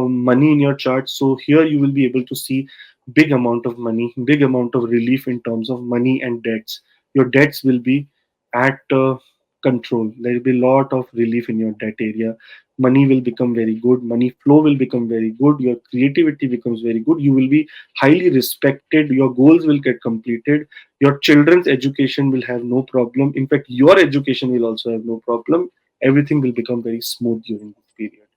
money in your chart. So here you will be able to see big amount of money, big amount of relief in terms of money and debts. Your debts will be at control. There will be a lot of relief in your debt area. Money will become very good. Money flow will become very good. Your creativity becomes very good. You will be highly respected. Your goals will get completed. Your children's education will have no problem. In fact, your education will also have no problem. Everything will become very smooth during this period.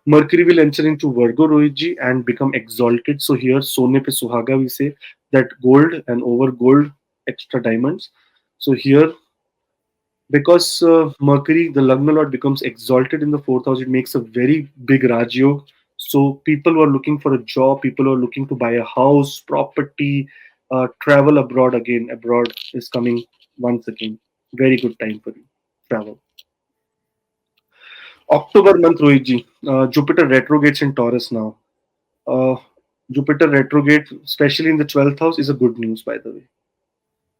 Mercury will enter into Virgo, Rohitji, and become exalted. So here, Sone pe Suhaga, we say that gold and over gold, extra diamonds. So here, because Mercury, the Lagna Lord, becomes exalted in the fourth house, it makes a very big Rajyog. So people who are looking for a job, people who are looking to buy a house, property, travel abroad again, abroad is coming once again. Very good time for you. Travel. October month, Rohitji. Jupiter retrogrades in Taurus now. Uh, Jupiter retrograde, especially in the 12th house, is a good news, by the way,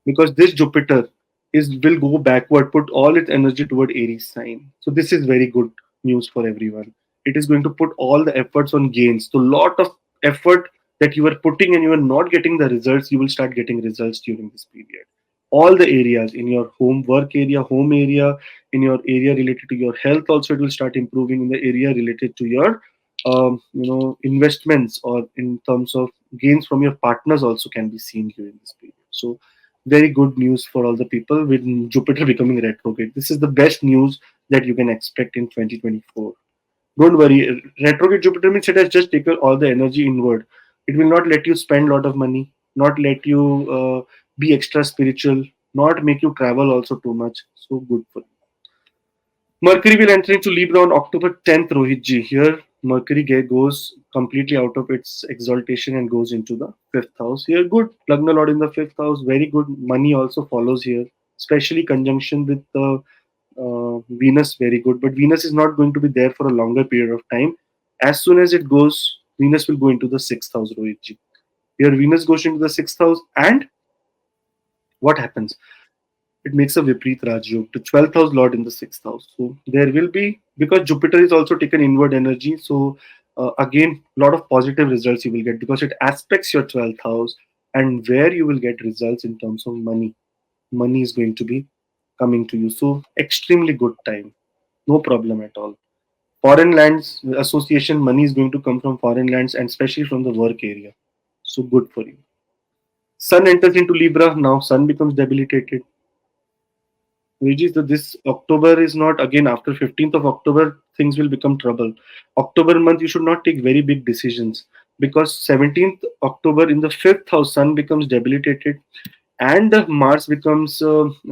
because this Jupiter is will go backward, put all its energy toward Aries sign. So this is very good news for everyone. It is going to put all the efforts on gains. So lot of effort that you are putting and you are not getting the results, you will start getting results during this period. All the areas in your home, work area, home area, in your area related to your health, also it will start improving. In the area related to your investments, or in terms of gains from your partners, also can be seen during this period. So very good news for all the people with Jupiter becoming retrograde. This is the best news that you can expect in 2024. Don't worry, retrograde Jupiter means it has just taken all the energy inward. It will not let you spend a lot of money, not let you be extra spiritual, not make you travel also too much. So good for you. Mercury will enter into Libra on October 10th, Rohitji. Here, Mercury goes completely out of its exaltation and goes into the fifth house. Here, good. Lagna Lord in the fifth house, very good. Money also follows here, especially conjunction with the Venus, very good. But Venus is not going to be there for a longer period of time. As soon as it goes, Venus will go into the sixth house, Rohitji. Here, Venus goes into the sixth house, and what happens? It makes a Viprit Rajyog to 12th house Lord in the sixth house. So there will be, because Jupiter is also taken inward energy. So again, a lot of positive results you will get because it aspects your 12th house, and where you will get results in terms of money. Money is going to be coming to you. So extremely good time. No problem at all. Foreign lands association, money is going to come from foreign lands and especially from the work area. So good for you. Sun enters into Libra. Now Sun becomes debilitated, which is that this October is not, again after 15th of October things will become trouble. October month you should not take very big decisions, because 17th October in the fifth house Sun becomes debilitated, and Mars becomes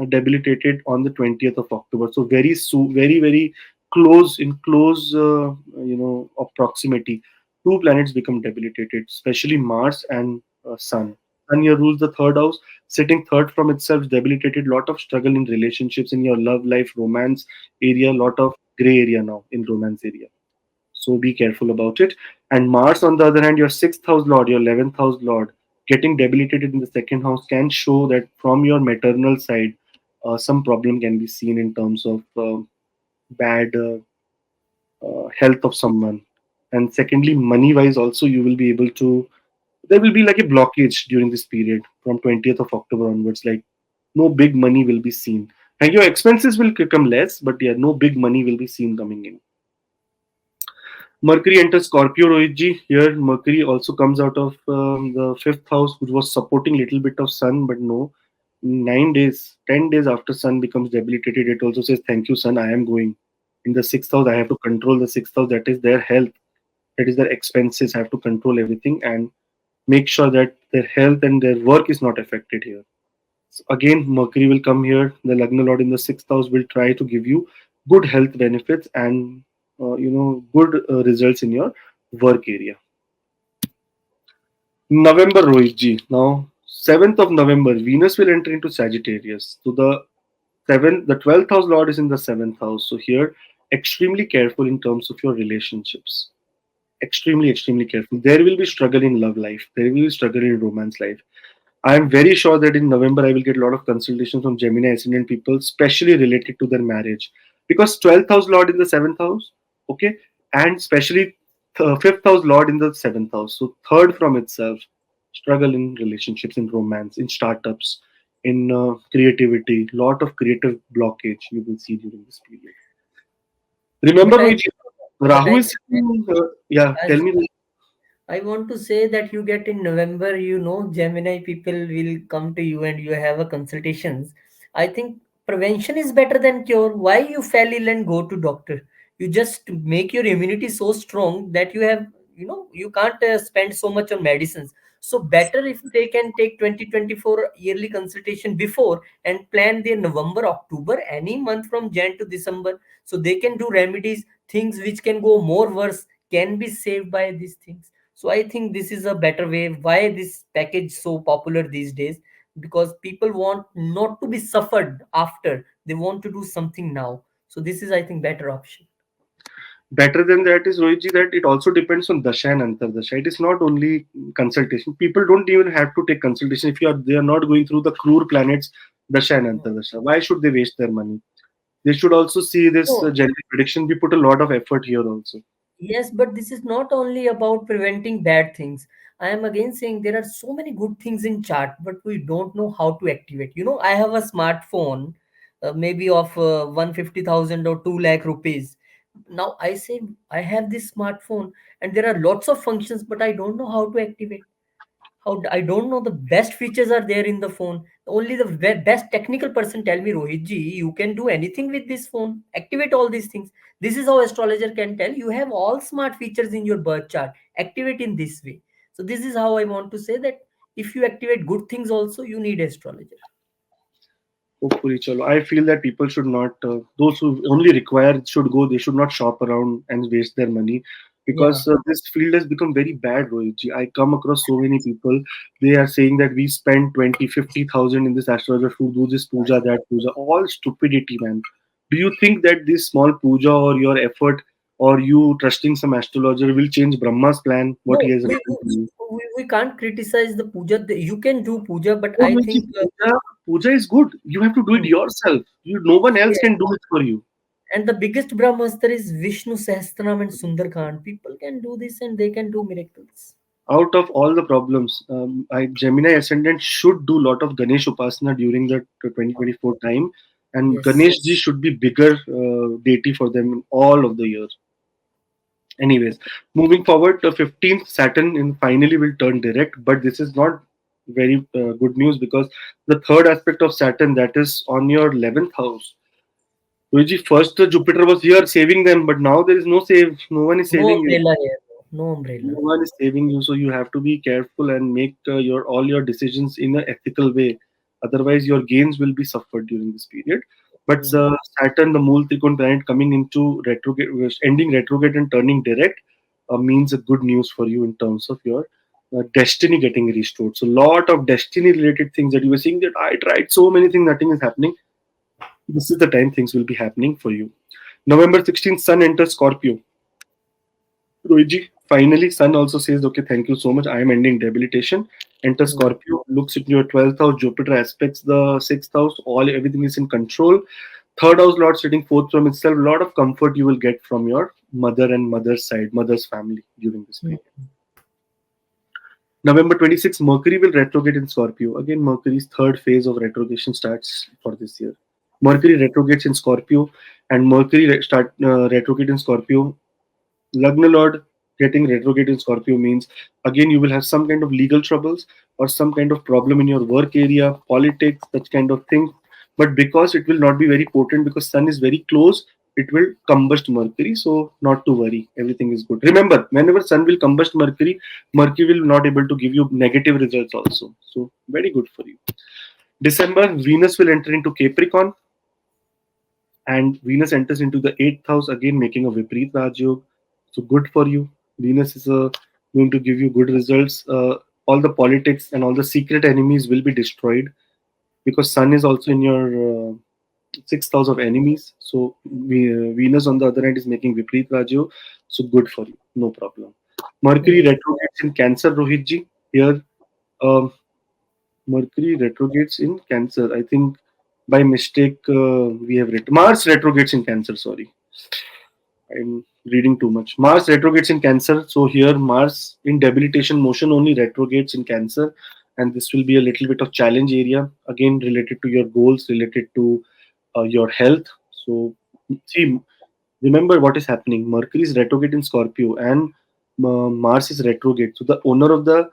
debilitated on the 20th of October. So very soon, very close, in close of proximity, two planets become debilitated, especially Mars and Sun. Sun here rules the third house, sitting third from itself debilitated. Lot of struggle in relationships, in your love life, romance area. Lot of gray area now in romance area. So be careful about it. And Mars, on the other hand, your sixth house lord, your 11th house lord, getting debilitated in the second house can show that from your maternal side, some problem can be seen in terms of bad health of someone. And secondly, money wise, also, you will be able to, there will be like a blockage during this period from 20th of October onwards. Like, no big money will be seen. And your expenses will become less, but yeah, no big money will be seen coming in. Mercury enters Scorpio, Rohitji. Here, Mercury also comes out of the fifth house, which was supporting little bit of Sun, but no. 9 days, 10 days after Sun becomes debilitated, it also says, "Thank you, Sun. I am going." In the sixth house, I have to control the sixth house. That is their health. That is their expenses. I have to control everything and make sure that their health and their work is not affected here. So again, Mercury will come here. The Lagna Lord in the sixth house will try to give you good health benefits and good results in your work area. November, Rohit ji. Now, 7th of November, Venus will enter into Sagittarius. So the 12th house Lord is in the seventh house. So here, extremely careful in terms of your relationships. Extremely careful. There will be struggle in love life. There will be struggle in romance life. I am very sure that in November I will get a lot of consultations from Gemini ascendant people, especially related to their marriage, because 12th house Lord in the seventh house, okay, and especially fifth house Lord in the seventh house. So third from itself, struggle in relationships, in romance, in startups, in creativity, lot of creative blockage you will see during this period. Remember, But I Rohit, think, but Rahu I is think yeah. as Tell me. I want to say that you get in November, Gemini people will come to you and you have a consultations. I think prevention is better than cure. Why you fell ill and go to doctor? You just make your immunity so strong that you have, you can't spend so much on medicines. So better if they can take 2024 yearly consultation before and plan their November, October, any month from Jan to December. So they can do remedies, things which can go more worse can be saved by these things. So I think this is a better way. Why this package so popular these days? Because people want not to be suffered after. They want to do something now. So this is, I think, better option. Better than that is Rohitji that it also depends on dasha and antardasha. It is not only consultation. People don't even have to take consultation if they are not going through the crude planets dasha and antardasha. Why should they waste their money? They should also see this No, genetic prediction. We put a lot of effort here also. yes, but this is not only about preventing bad things. I am again saying there are so many good things in chart, but we don't know how to activate. I have a smartphone, maybe of 150,000 or 2 lakh rupees. Now I say I have this smartphone and there are lots of functions, but I don't know how to activate. I don't know the best features are there in the phone. Only the best technical person tell me, Rohit ji, you can do anything with this phone. Activate all these things. This is how astrologer can tell you have all smart features in your birth chart. Activate in this way. So this is how I want to say that if you activate good things also, you need astrologer. Hopefully, chalo. I feel that people should not, those who only require should go. They should not shop around and waste their money Yeah. because this field has become very bad, Rohitji. I come across so many people. They are saying that we spend 20, 50,000 in this astrologer to do this puja, that puja. All stupidity, man. Do you think that this small puja or your effort or you trusting some astrologer will change Brahma's plan, what he No, has we, written to you? we can't criticize the puja. You can do puja, but Oh, I Rohitji, think puja is good. You have to do it hmm, yourself. No one else yes. can do it for you. And the biggest Brahmastra is Vishnu Sahasranam and Sundarkand. People can do this and they can do miracles. Out of all the problems, Gemini Ascendant should do lot of Ganesh Upasana during the 2024 time, and Yes. Ganesh ji should be bigger deity for them in all of the year. Anyways, moving forward, the 15th Saturn in finally will turn direct, but this is not very good news because the third aspect of Saturn, that is on your 11th house. Luigi, first Jupiter was here saving them, but now there is no save. No one is No saving you. umbrella here. No No umbrella. one is saving you, so you have to be careful and make your all your decisions in an ethical way. Otherwise, your gains will be suffered during this period. But Hmm. Saturn, the Mool Trikon planet, coming into retrograde, ending retrograde and turning direct, means a good news for you in terms of your destiny getting restored. So, lot of destiny related things that you were saying that I tried so many things, nothing is happening. This is the time things will be happening for you. November 16th, Sun enters Scorpio. Rohitji, finally, Sun also says, okay, thank you so much. I am ending debilitation. Enter Hmm. Scorpio, looks into your 12th house. Jupiter aspects the 6th house. Everything is in control. Third house, Lord sitting fourth from itself. A lot of comfort you will get from your mother and mother's side, mother's family during this Hmm. period. November 26th, Mercury will retrograde in Scorpio. Again, Mercury's third phase of retrogression starts for this year. Mercury retrogrades in Scorpio, and Mercury retrograde in Scorpio. Lagna Lord getting retrograde in Scorpio means again you will have some kind of legal troubles or some kind of problem in your work area, politics, that kind of thing. But because it will not be very potent because Sun is very close, it will combust Mercury. So not to worry, everything is good. Remember, whenever Sun will combust Mercury, Mercury will not able to give you negative results also. So very good for you. December, Venus will enter into Capricorn and Venus enters into the eighth house again, making a Vipreet Rajyog. So good for you. Venus is going to give you good results. All the politics and all the secret enemies will be destroyed because Sun is also in your sixth house of enemies. So Venus on the other hand is making Vipreet Rajyog. So good for you. No problem. Mercury Yes. retrogrades in Cancer, Rohitji. Here, um, Mercury retrogrades in Cancer. I think by mistake we have written Mars retrogrades in Cancer. Sorry, I'm reading too much. Mars retrogrades in Cancer. So here Mars in debilitation motion only retrogrades in Cancer, and this will be a little bit of challenge area again related to your goals, related to your health. So see, remember what is happening. Mercury is retrograde in Scorpio, and Mars is retrograde. So the owner of the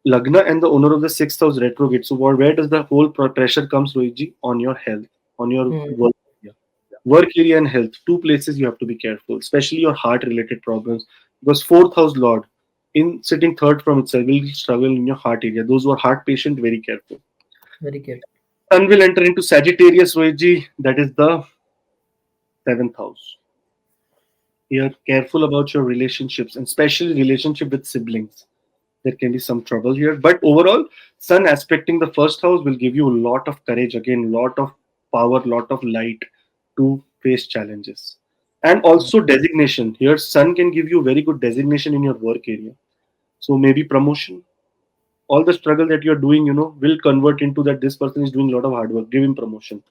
Lagna and the owner of the sixth house retrograde. So where does the whole pressure comes, Rohitji? On your health, on your Hmm. work area. Work area and health, two places you have to be careful, especially your heart related problems. Because fourth house Lord, in sitting third from itself, will struggle in your heart area. Those who are heart patient, very careful. Very good. Sun will enter into Sagittarius, Rohitji. That is the seventh house. Here, careful about your relationships, and especially relationship with siblings. There can be some trouble here. But overall, Sun aspecting the first house will give you a lot of courage, again, lot of power, lot of light to face challenges. And also designation. Here, Sun can give you very good designation in your work area. So maybe promotion. All the struggle that you're doing, will convert into that this person is doing a lot of hard work. Give him promotion.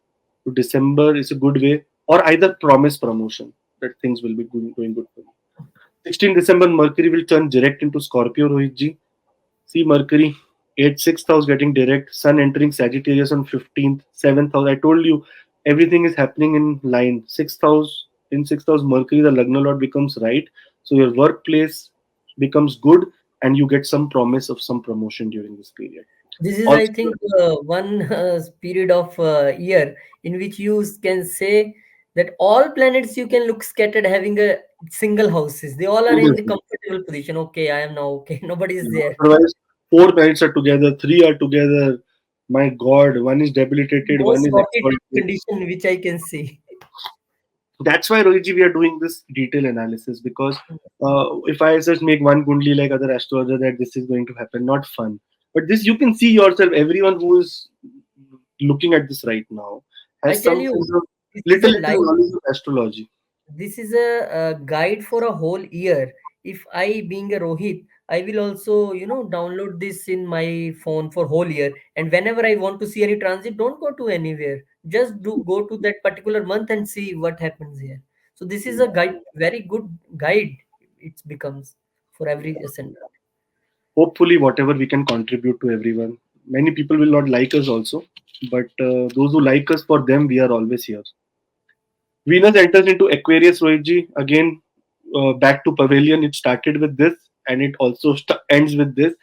So December is a good way, or either promise promotion that things will be going good for you. 16 December, Mercury will turn direct into Scorpio, Rohitji. See Mercury, 8th, 6th house getting direct, Sun entering Sagittarius on 15th, 7th house. I told you everything is happening in line. 6th house, in 6th house, Mercury, the Lagna Lord becomes right. So your workplace becomes good and you get some promise of some promotion during this period. This is, I Also, think, one period of year in which you can say that all planets you can look scattered having a single houses. They all are in the obviously, comfortable position. Okay, I am now okay. Nobody is yeah. there. Otherwise, four planets are together, three are together. My God, one is debilitated, one Most is rocky exalted. condition which I can see. That's why Rohitji, we are doing this detail analysis because if I just make one kundli like other astrologer that this is going to happen, not fun. But this you can see yourself. Everyone who is looking at this right now I has tell some you, kind of this is a little life. knowledge of astrology. This is a guide for a whole year. If I, being a Rohit, I will also, download this in my phone for whole year. And whenever I want to see any transit, don't go to anywhere. Just do go to that particular month and see what happens here. So this is a guide, very good guide. It becomes for every ascendant. Hopefully, whatever we can contribute to everyone. Many people will not like us also, but those who like us, for them, we are always here. Venus enters into Aquarius, Rohitji. Again, back to Pavilion. It started with this and it also ends with this.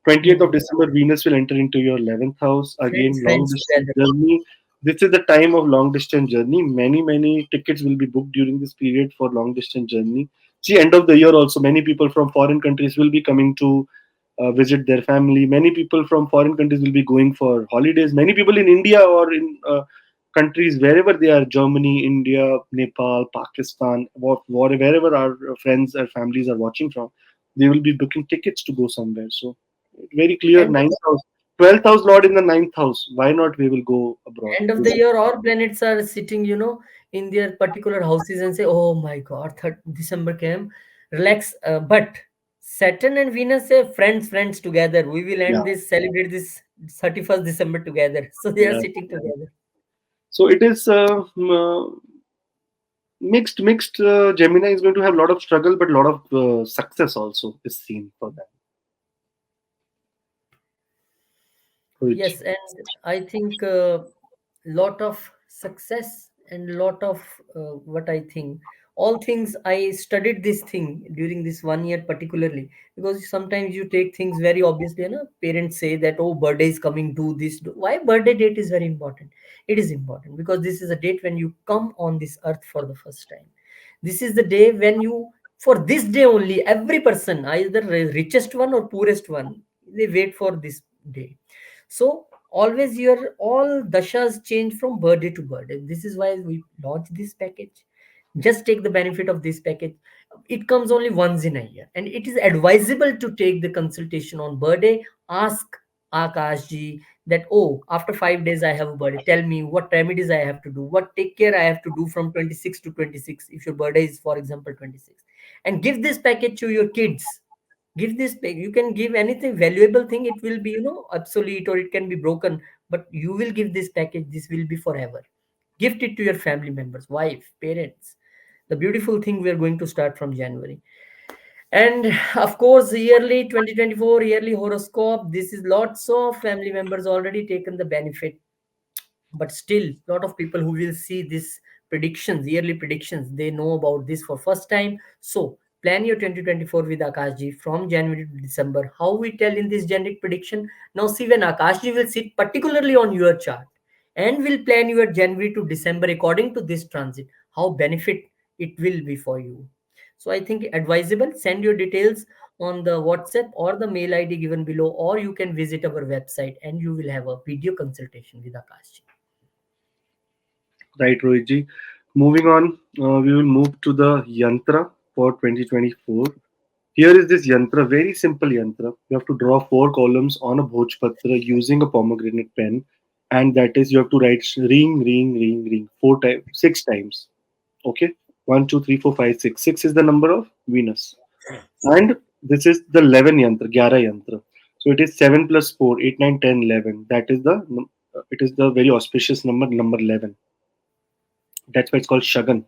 20th of Hmm. December, Venus will enter into your 11th house. Again, Friends, long friends distance together. journey. This is the time of long distance journey. Many tickets will be booked during this period for long distance journey. See, end of the year also, many people from foreign countries will be coming to visit their family. Many people from foreign countries will be going for holidays. Many people in India or in countries wherever they are, Germany, India, Nepal, Pakistan, wherever our friends or families are watching from, they will be booking tickets to go somewhere. So very clear, And ninth house, 12th house Lord in the ninth house. Why not? We will go abroad. end of the year, all planets are sitting, in their particular houses and say, "Oh my God, December came, relax." But Saturn and Venus say, "Friends, friends together. We will Yeah, end this, celebrate this 31st December together." So they are yeah. sitting together. So it is mixed. Gemini is going to have a lot of struggle, but a lot of success also is seen for them. Which Yes, and I think lot of success and lot of what I think. all things I studied this thing during this 1 year particularly, because sometimes you take things very obviously, you know, parents say that, oh, birthday is coming, do this, do. Why birthday date is very important? It is important because this is a date when you come on this earth for the first time. This is the day when you, for this day only, every person, either richest one or poorest one, they wait for this day. So always your all dashas change from birthday to birthday. This is why we launch this package. Just take the benefit of this package. It comes only once in a year, and it is advisable to take the consultation on birthday. Ask Akash ji that, oh, after 5 days I have a birthday, tell me what remedies I have to do, what take care I have to do from 26 to 26, if your birthday is for example 26. And give this package to your kids. Give this you can give anything valuable thing, it will be, you know, obsolete or it can be broken, but you will give this package, this will be forever. Gift it to your family members, wife, parents. The beautiful thing, we are going to start from January. And of course, yearly 2024 yearly horoscope, this is lots of family members already taken the benefit, but still lot of people who will see this predictions, yearly predictions, they know about this for first time. So plan your 2024 with Akash ji from January to December. How we tell in this generic prediction? Now see, when Akash ji will sit particularly on your chart and will plan your January to December according to this transit, how benefit it will be for you. So I think advisable, send your details on the WhatsApp or the mail ID given below, or you can visit our website and you will have a video consultation with Akash ji. Right, Rohitji. Moving on, we will move to the yantra for 2024. Here is this yantra, very simple yantra. You have to draw four columns on a bhojpatra using a pomegranate pen, and that is you have to write ring, ring, ring, ring four times, six times. Okay, one, two, three, four, five, six. Six is the number of Venus, and this is the 11 yantra, 11 yantra. So it is 7 plus 4, 8, 9, 10, 11. That is the it is the very auspicious number, number 11. That's why it's called Shagan.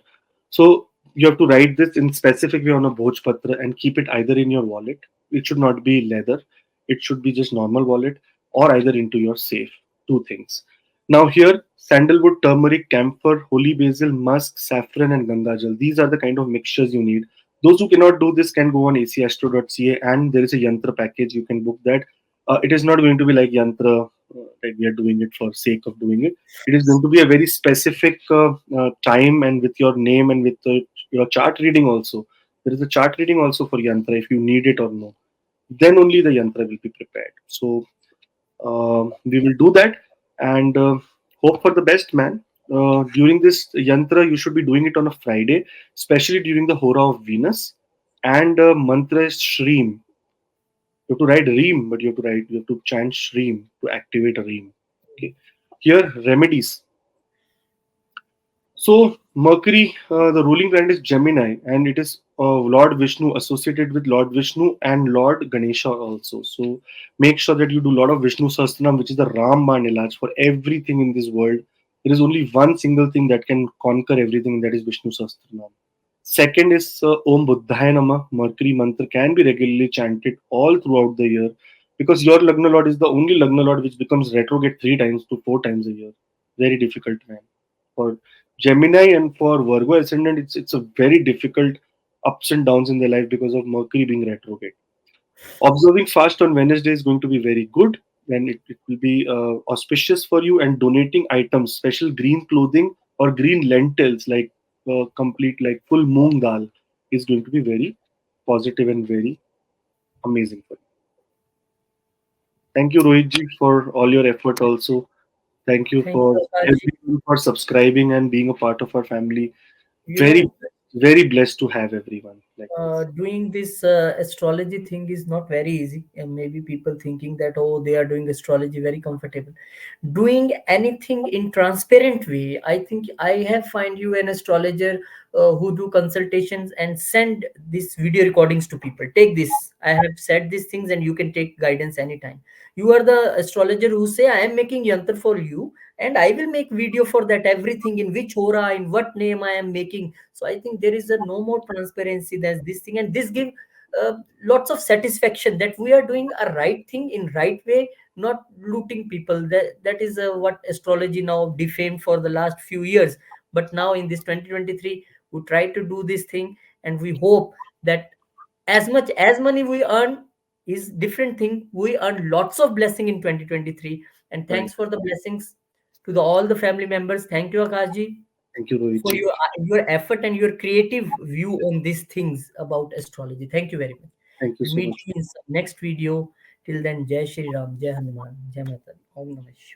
So you have to write this in specific way on a Bhojpatra and keep it either in your wallet. It should not be leather. It should be just normal wallet, or either into your safe. Two things. Now here, sandalwood, turmeric, camphor, holy basil, musk, saffron, and gangajal. These are the kind of mixtures you need. Those who cannot do this can go on acastro.ca, and there is a yantra package. You can book that. It is not going to be like yantra that we are doing it for sake of doing it. It is going to be a very specific time, and with your name and with your chart reading also. There is a chart reading also for yantra if you need it or no. Then only the yantra will be prepared. So we will do that, and hope for the best, man. During this yantra, you should be doing it on a Friday, especially during the Hora of Venus. And mantra is Shreem. You have to write Reem, but you have to chant Shreem to activate a Reem. Okay. Here, remedies. So Mercury, the ruling planet is Gemini, and it is Lord Vishnu, associated with Lord Vishnu and Lord Ganesha also. So make sure that you do a lot of Vishnu Sahasranam, which is the Rambam Ilaj for everything in this world. There is only one single thing that can conquer everything, that is Vishnu Sahasranam. Second is Om Buddhaya Namah. Mercury mantra can be regularly chanted all throughout the year, because your Lagna Lord is the only Lagna Lord which becomes retrograde 3 times to 4 times a year. Very difficult, man. For Gemini and for Virgo ascendant, it's a very difficult ups and downs in their life because of Mercury being retrograde. Observing fast on Wednesday is going to be very good, and it will be auspicious for you. And donating items, special green clothing or green lentils, like complete like full moong dal, is going to be very positive and very amazing for you. Thank you, Rohitji, for all your effort. Also, thank you Thank for you, Akash ji. everyone for subscribing and being a part of our family. You Very, know, very blessed to have everyone like this. doing this astrology thing is not very easy, and maybe people thinking that, oh, they are doing astrology very comfortable. Doing anything in transparent way, I think I have find you an astrologer who do consultations and send these video recordings to people. Take this, I have said these things, and you can take guidance anytime. You are the astrologer who say, I am making yantra for you, and I will make video for that, everything in which hora, in what name I am making. So I think there is a no more transparency than this thing, and this give lots of satisfaction that we are doing a right thing in right way, not looting people. That is what astrology now defamed for the last few years. But now in this 2023, who try to do this thing, and we hope that as much as money we earn is different thing, we earn lots of blessing in 2023. And Right. thanks for the blessings to all the family members. Thank you, Akashji, Thank you, Rohit for ji. your effort and your creative view on these things about astrology. Thank you very much. Thank you We'll so meet much. you in some next video. Till then, Jai Shri Ram, Jai Hanuman, Jai Mata Di. Om Namah Shivaya.